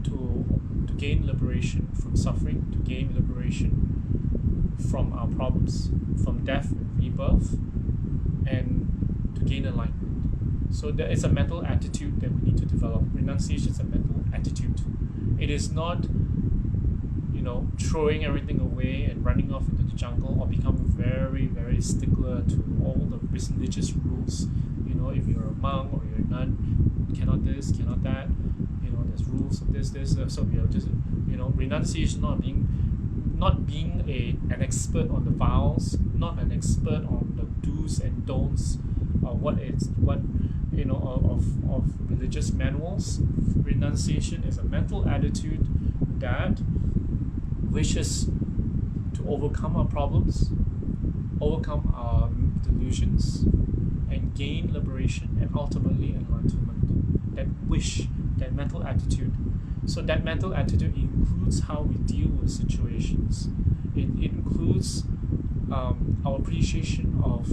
gain liberation from suffering, to gain liberation from our problems, from death and rebirth, and to gain enlightenment. So there is a mental attitude that we need to develop. Renunciation is a mental attitude. It is not, you know, throwing everything away and running off into the jungle, or becoming very, very stickler to all the religious rules. You know, if you're a monk or you're a nun, cannot this, cannot that. You know, there's rules of this. So we are just, you know, renunciation, not being an expert on the vows, not an expert on the do's and don'ts of of religious manuals. Renunciation is a mental attitude that wishes to overcome our problems, overcome our delusions, and gain liberation and ultimately enlightenment. That wish, that mental attitude. So that mental attitude includes how we deal with situations. It includes our appreciation of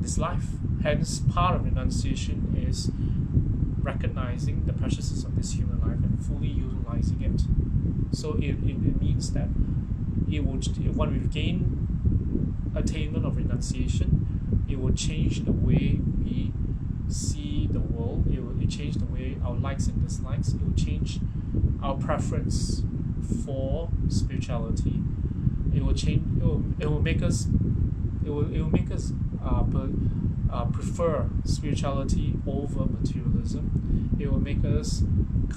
this life. Hence, part of renunciation is recognizing the preciousness of this human life and fully utilizing it. So it means that it will, when we gain attainment of renunciation, it will change the way we see the world. It will change the way our likes and dislikes. It will change our preference for spirituality. It will change. It will make us. It will make us prefer spirituality over materialism. It will make us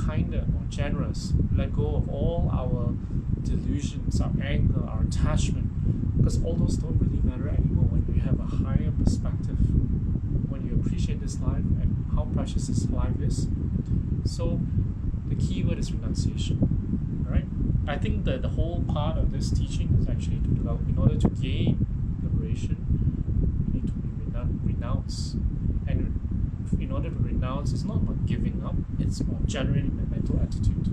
kinder, more generous. Let go of all our delusions, our anger, our attachment, because all those don't really matter anymore when you have a higher perspective, when you appreciate this life and how precious this life is. So the key word is renunciation. All right? I think that the whole part of this teaching is actually to develop, in order to gain liberation, we need to renounce. And in order to renounce, it's not about giving up, it's about generating a mental attitude.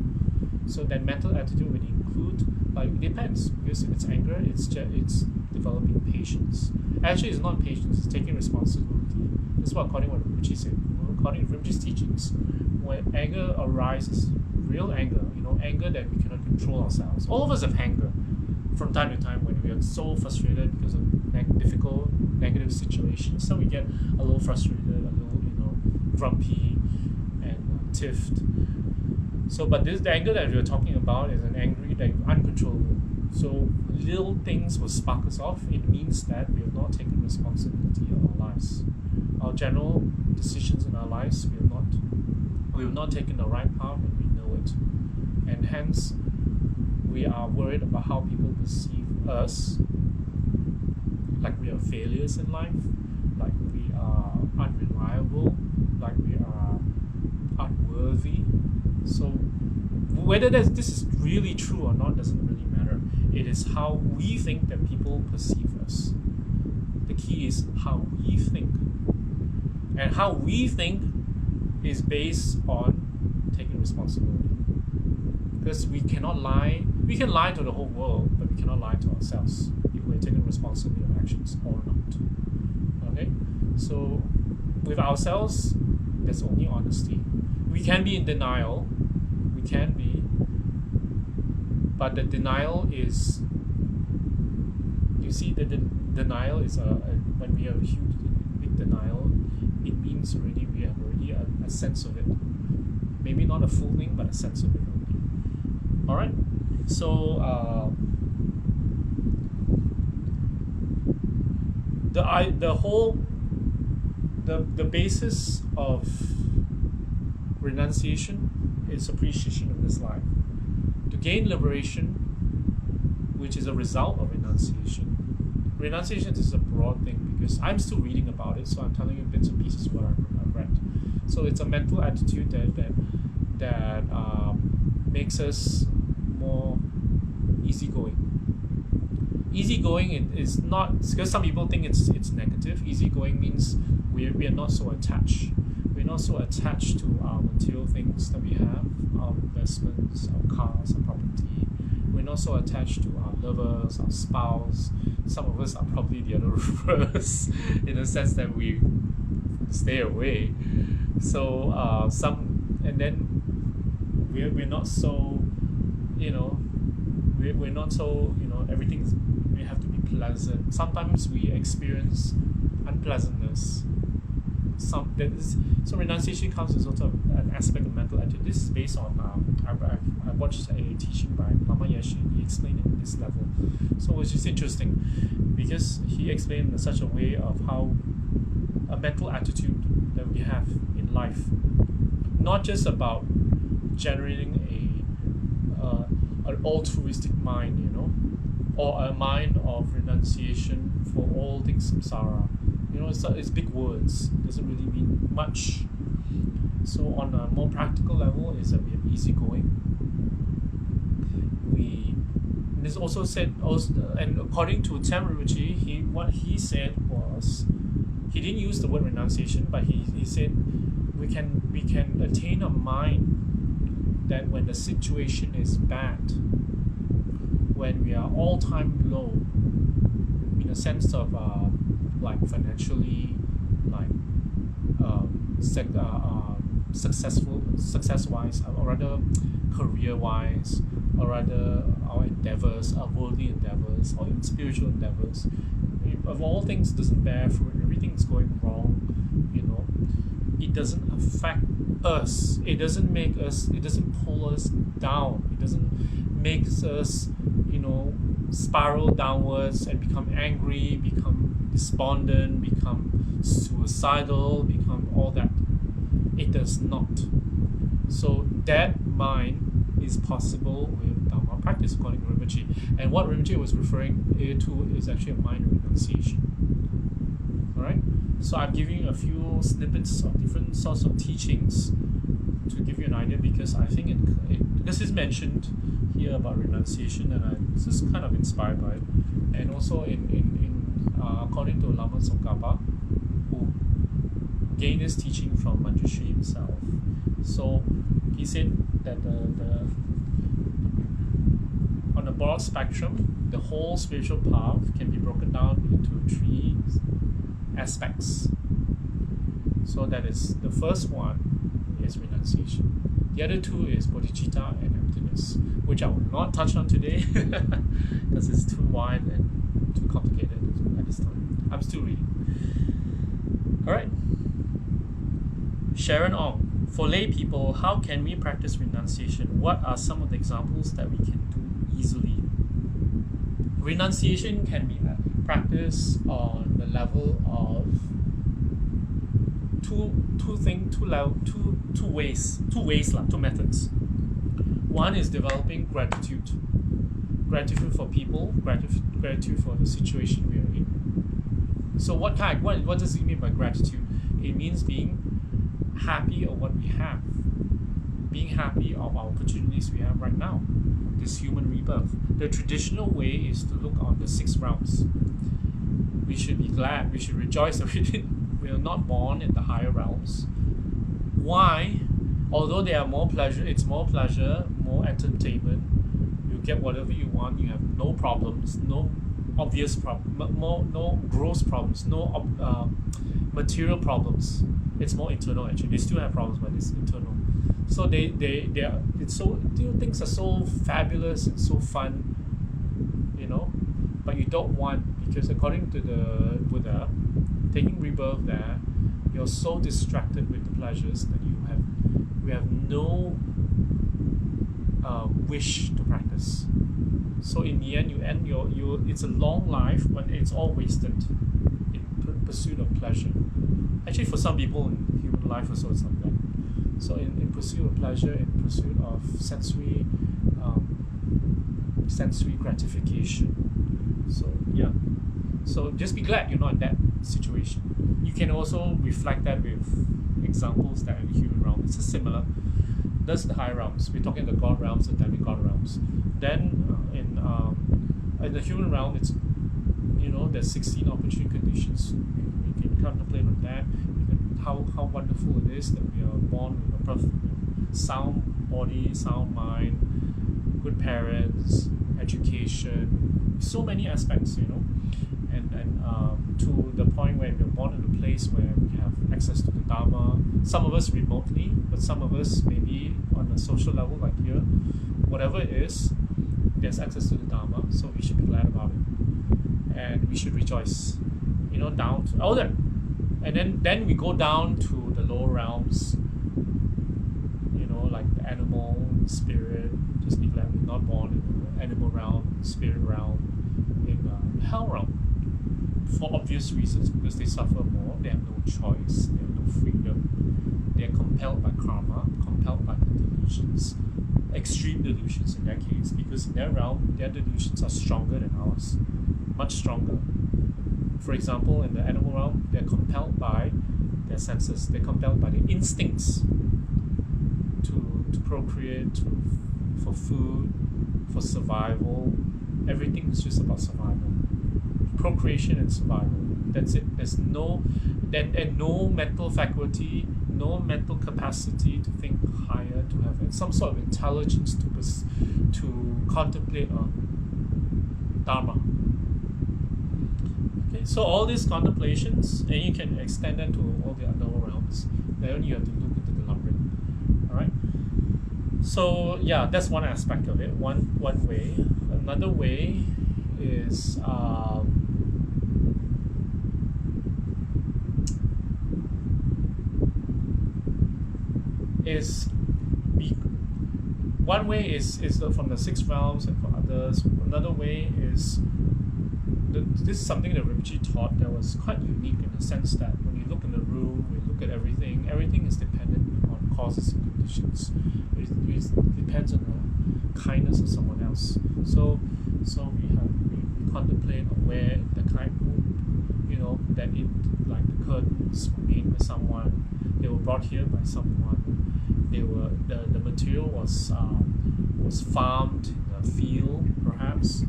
So that mental attitude would include, like, it depends, because if it's anger, it's developing patience. Actually, it's not patience, it's taking responsibility. This is what according to what Rinpoche said. According to Rinpoche's teachings, when anger arises, real anger, anger that we cannot control ourselves. All of us have anger from time to time when we are so frustrated because of difficult, negative situations. So we get a little frustrated, a little, grumpy and tiffed. So, but the anger that we're talking about is an angry that is uncontrollable. So little things will spark us off. It means that we have not taken responsibility of our lives. Our general decisions in our lives, we have not taken the right path, and we know it. And hence, we are worried about how people perceive us, like we are failures in life, like we are unreliable, like we are unworthy. So whether this is really true or not doesn't really matter. It is how we think that people perceive us. The key is how we think. And how we think is based on taking responsibility. Because we cannot lie. We can lie to the whole world, but we cannot lie to ourselves if we're taking responsibility of actions or not. Okay? So with ourselves, there's only honesty. We can be in denial. We can be. But the denial is, you see, the denial is when we have a huge, big denial, it means already we have already a sense of it. Maybe not a full thing, but a sense of it already. All right. So the basis of renunciation is appreciation of this life. To gain liberation, which is a result of renunciation. Renunciation is a broad thing because I'm still reading about it, so I'm telling you bits and pieces of what I've read. So it's a mental attitude that makes us more easygoing. Easygoing is not, because some people think it's negative. Easygoing means we are not so attached. We're not so attached to our material things that we have, our investments, our cars, our property. We're not so attached to our lovers, our spouse. Some of us are probably the other reverse, in the sense that we stay away. So we're not so, we're not so, we have to be pleasant. Sometimes we experience unpleasantness. So renunciation comes as also an aspect of mental attitude. This is based on I watched a teaching by Lama Yeshe. He explained it at this level, so it was just interesting because he explained in such a way of how a mental attitude that we have in life, not just about generating an altruistic mind, or a mind of renunciation for all things samsara. It's big words. It doesn't really mean much. So on a more practical level is that we are easygoing. And it's also said, and according to Tam Rinpoche, what he said was, he didn't use the word renunciation, but he said we can attain a mind that when the situation is bad, when we are all time low, in a sense of like financially, like success-wise, or rather career-wise, or rather our endeavors, our worldly endeavors, or even spiritual endeavors. Of all things doesn't bear fruit, everything's going wrong, it doesn't affect us. It doesn't pull us down. It doesn't make us, spiral downwards and become angry, become despondent, become suicidal, become all that. It does not. So that mind is possible with Dharma practice, according to Rinpoche. And what Rinpoche was referring to is actually a mind renunciation. Alright? So I'm giving you a few snippets of different sorts of teachings to give you an idea, because I think because it's mentioned here about renunciation, and I was just kind of inspired by it. And also according to Lama Tsongkhapa, who gained his teaching from Manjushri himself. So he said that on a broad spectrum, the whole spiritual path can be broken down into 3 aspects. So that is, the first one is renunciation. The other 2 is bodhicitta and emptiness, which I will not touch on today because it's too wide and too complicated at this time. I'm still reading. Alright. Sharon Ong, for lay people, how can we practice renunciation? What are some of the examples that we can do easily? Renunciation can be practiced on the level of two methods. One is developing gratitude for people, gratitude for the situation we are in. So what does it mean by gratitude? It means being happy of what we have, being happy of our opportunities we have right now, this human rebirth. The traditional way is to look on the 6 realms. We should be glad, we should rejoice that we are not born in the higher realms. Why? Although they are more pleasure, more entertainment, you get whatever you want, you have no problems, no obvious problems, no gross problems, no material problems. It's more internal actually. They still have problems, but it's internal. So things are so fabulous and so fun, but you don't want, because according to the Buddha, taking rebirth there, you're so distracted with the pleasures that you have no wish to practice. So in the end, you end it's a long life, but it's all wasted in pursuit of pleasure. Actually, for some people in human life also it's like that. So in pursuit of pleasure, in pursuit of sensory gratification. So yeah. So just be glad you're not in that situation. You can also reflect that with examples that are in the human realm. It's just similar. That's the high realms. We're talking the God realms, the demigod realms. Then in the human realm, it's there's 16 opportune conditions. We can contemplate on that. How wonderful it is that we are born with a perfect, sound body, sound mind, good parents, education, so many aspects, and to the point where we're born in a place where we have access to the Dharma. Some of us remotely, but some of us maybe on a social level, like here, whatever it is, there's access to the Dharma, so we should be glad about it, and we should rejoice, down to all that. And then we go down to the lower realms, like the animal, spirit. Just be glad we're not born in the animal realm, spirit realm, in the hell realm. For obvious reasons, because they suffer more, they have no choice, they have no freedom. They are compelled by karma, compelled by the delusions, extreme delusions in their case, because in their realm, their delusions are stronger than ours, much stronger. For example, in the animal realm, they're compelled by their senses, they're compelled by their instincts to procreate, for food, for survival. Everything is just about survival. Procreation and survival. That's it. There's no mental faculty, no mental capacity to think higher, to have some sort of intelligence to contemplate on Dharma. Okay, so all these contemplations, and you can extend them to all the other realms. Then you have to look into the lumbering. So yeah, that's one aspect of it. One way. Another way is is be, one way is from the six realms, and for others, another way is this is something that Rinpoche taught that was quite unique in the sense that when you look in the room, we look at everything is dependent on causes and conditions. It depends on the kindness of someone else. So we contemplate on where the kind, you know, that it, like the curtains were made by someone, they were brought here by someone, they were the material was farmed in a field perhaps,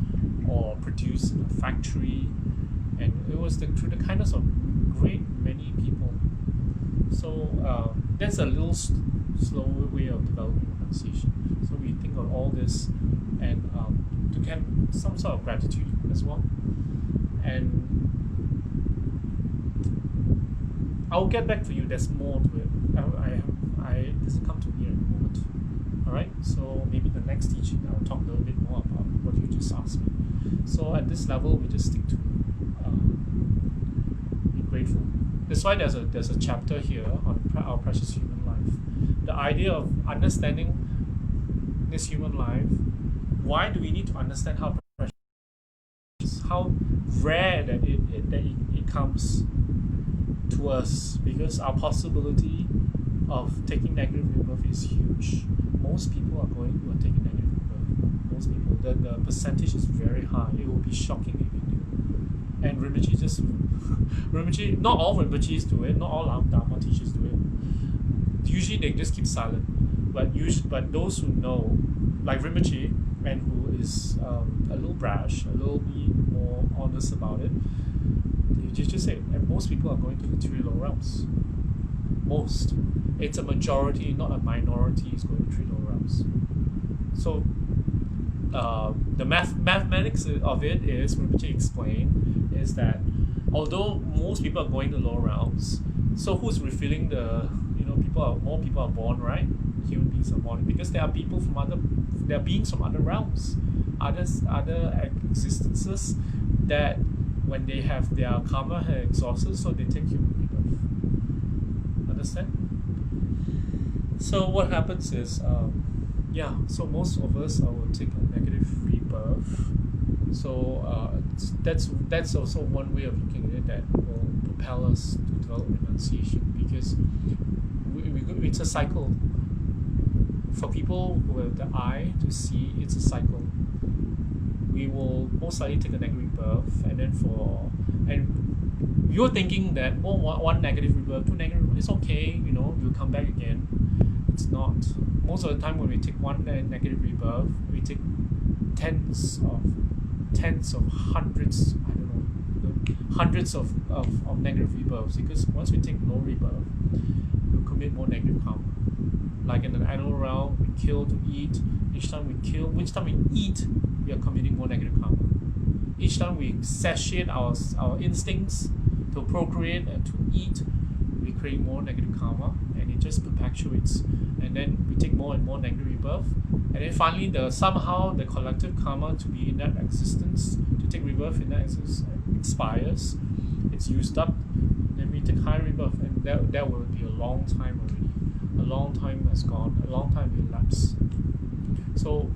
or produced in a factory, and it was through the kindness of great many people. So that's a little slower way of developing renunciation. So we think of all this, and to get some sort of gratitude as well. And I'll get back to you. There's more to it. It doesn't come to me at the moment. All right. So maybe the next teaching I'll talk a little bit more about what you just asked me. So at this level, we just stick to be grateful. That's why there's a chapter here on our precious human life. The idea of understanding this human life. Why do we need to understand how precious it is? How rare that it comes to us, because our possibility of taking negative rebirth is huge. Most people are taking negative rebirth. Most people, the percentage is very high. It will be shocking if you do. And Rinpoche, not all Rinpoches do it, not all Dharma teachers do it. Usually they just keep silent. But those who know, like Rinpoche, and who is a little brash, a little bit more honest about it, you just say, and most people are going to the three lower realms. Most. It's a majority, not a minority, is going to three lower realms. So the mathematics of it is, Rinpoche explained, is that although most people are going to lower realms, so who's refilling more people are born, right? Human beings are born because there are beings from other realms, other existences that when they have their karma exhausted, so they take human rebirth. Understand? So what happens is, so most of us will take a negative rebirth. So that's also one way of looking at it that will propel us to develop renunciation, because it's a cycle. For people who have the eye to see, it's a cycle. We will most likely take a negative rebirth, and you're thinking that one negative rebirth, two negative rebirth, it's okay, you'll come back again. It's not. Most of the time when we take one negative rebirth, we take tens of hundreds, hundreds of negative rebirths, because once we take low rebirth, we'll commit more negative karma. Like in an animal realm, we kill to eat. Each time we eat, we are committing more negative karma. Each time we satiate our instincts to procreate and to eat, we create more negative karma, and it just perpetuates. And then we take more and more negative rebirth, and then finally somehow the collective karma to be in that existence, to take rebirth in that existence, expires. It's used up. Then we take high rebirth, and that will be a long time already. A long time has gone. A long time elapsed. So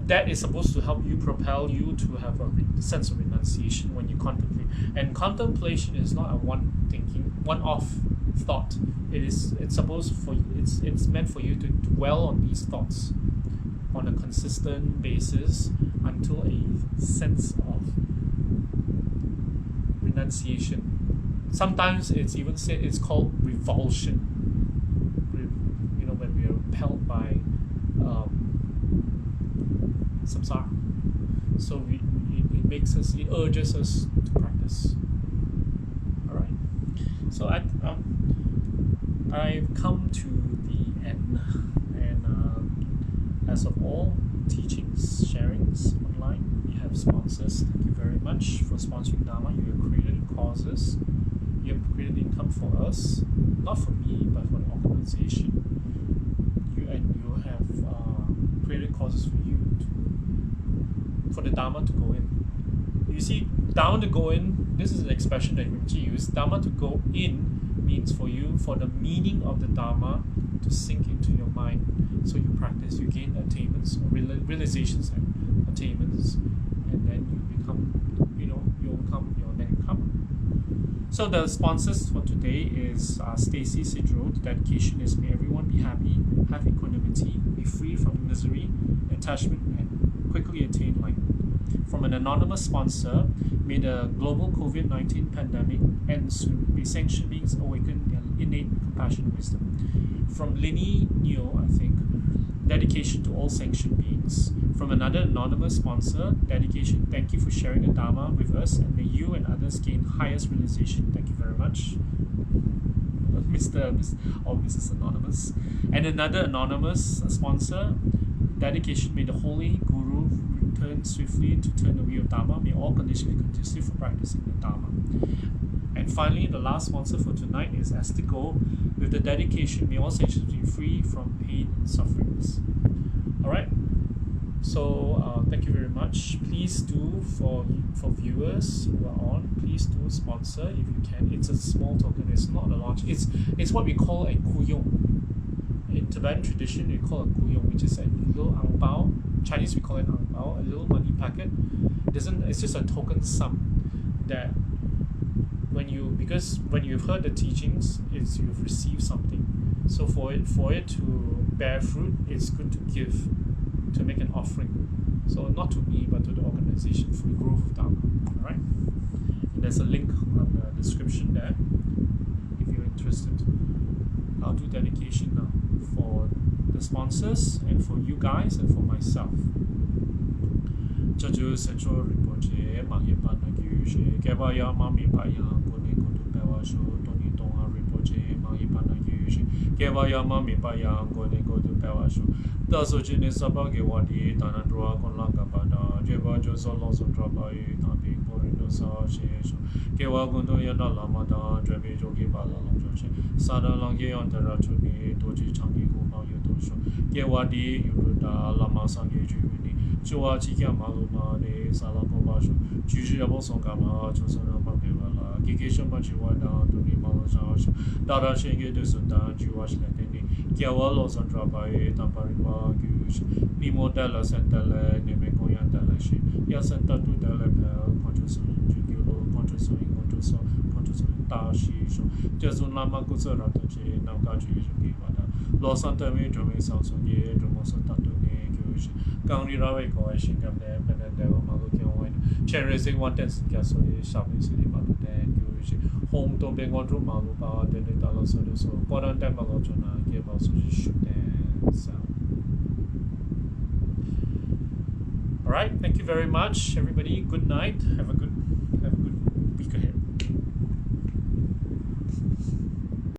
that is supposed to help you, propel you to have a sense of renunciation when you contemplate. And contemplation is not a one-off thought. It's meant for you to dwell on these thoughts on a consistent basis until a sense of renunciation. Sometimes it's even said it's called revulsion. When we are repelled by samsara. So it urges us to practice. Alright. So I've come to the end, and as of all teachings, sharings online, we have sponsors. Thank you very much for sponsoring Dharma. You have created causes. You have created income for us, not for me, but for the organization. You causes for you for the Dharma to go in. You see, Dharma to go in, this is an expression that Rinpoche used. Dharma to go in means for you, for the meaning of the Dharma to sink into your mind. So you practice, you gain attainments, or realizations and attainments, and then you become, you overcome your negative karma. So the sponsors for today is Stacy Sidro. The dedication is, may everyone be happy, have equanimity, be free from misery, attachment, and quickly attain light. From an anonymous sponsor, may the global COVID-19 pandemic end soon. May sentient beings awaken their innate compassion and wisdom. From Linny Neo, I think, dedication to all sentient beings. From another anonymous sponsor, dedication, thank you for sharing the Dharma with us, and may you and others gain highest realization. Thank you very much, Mrs. Anonymous. And another anonymous sponsor, dedication, may the Holy Guru return swiftly to turn the wheel of Dharma. May all conditions be conducive for practicing the Dharma. And finally, the last sponsor for tonight is Estico. With the dedication, may all sentients be free from pain and sufferings. Alright, so thank you very much. Please do, for viewers who are on, please do sponsor if you can. It's a small token, it's not a large, it's what we call a kuyong. In Tibetan tradition, we call it kuyong, which is a little ang bao. Chinese we call it ang bao, a little money packet. It's just a token sum that when you've heard the teachings, you've received something. So for it to bear fruit, it's good to give, to make an offering. So not to me, but to the organization for the growth of Dharma. Alright? And there's a link on the description there if you're interested. I'll do dedication now for the sponsors and for you guys and for myself. Jaju Central Rinpoche, Mahipa Nagyushe, Kebaya Mami Payang, Kone Kotu Pewasho, Toni Tonga Rinpoche, Mahipa Nagyushe, Kebaya Mami Payang, Kone Kotu Pewasho, Daso Jine Sabage Wadi, Tanandra Konlanga Bada, Jeba Joso Loso Trabai, Tabi Korindo Sa Shesho, Kewa Gundo Yada Lamada, Drebi Jogi Bala Longjoche, Sada Langi Ontera Chuni, Doji Changi Kuma Yodosho, Kewadi Yuruda, Lama Sangi Juni. Chua Chikia Maluma, de Salakobasho, Juji Abosongama, Josona Papivala, Kikisha Machiwada, Tuni Malashash, Dada Shenge de Sunda, Juash Latini, Kiawalo Sandrabai, Tampariba, Gush, Nimo Della Santale, Nemekoyan Delashi, Yasanta to Delepel, Controso, Jugulo, Controso, Tashi, Jasun Lama Kusaratachi, Namkaji, Los Santa Major, Sansoye, Dromosantato. Gangri Rawe ko ay singam de penendego malukion wen cherry one tense gasoli shabli city malu den yuji home to be ngodru malu ba de dalo so koran dem malo chona ke ba so shoot so. All right, thank you very much everybody. Good night. Have a good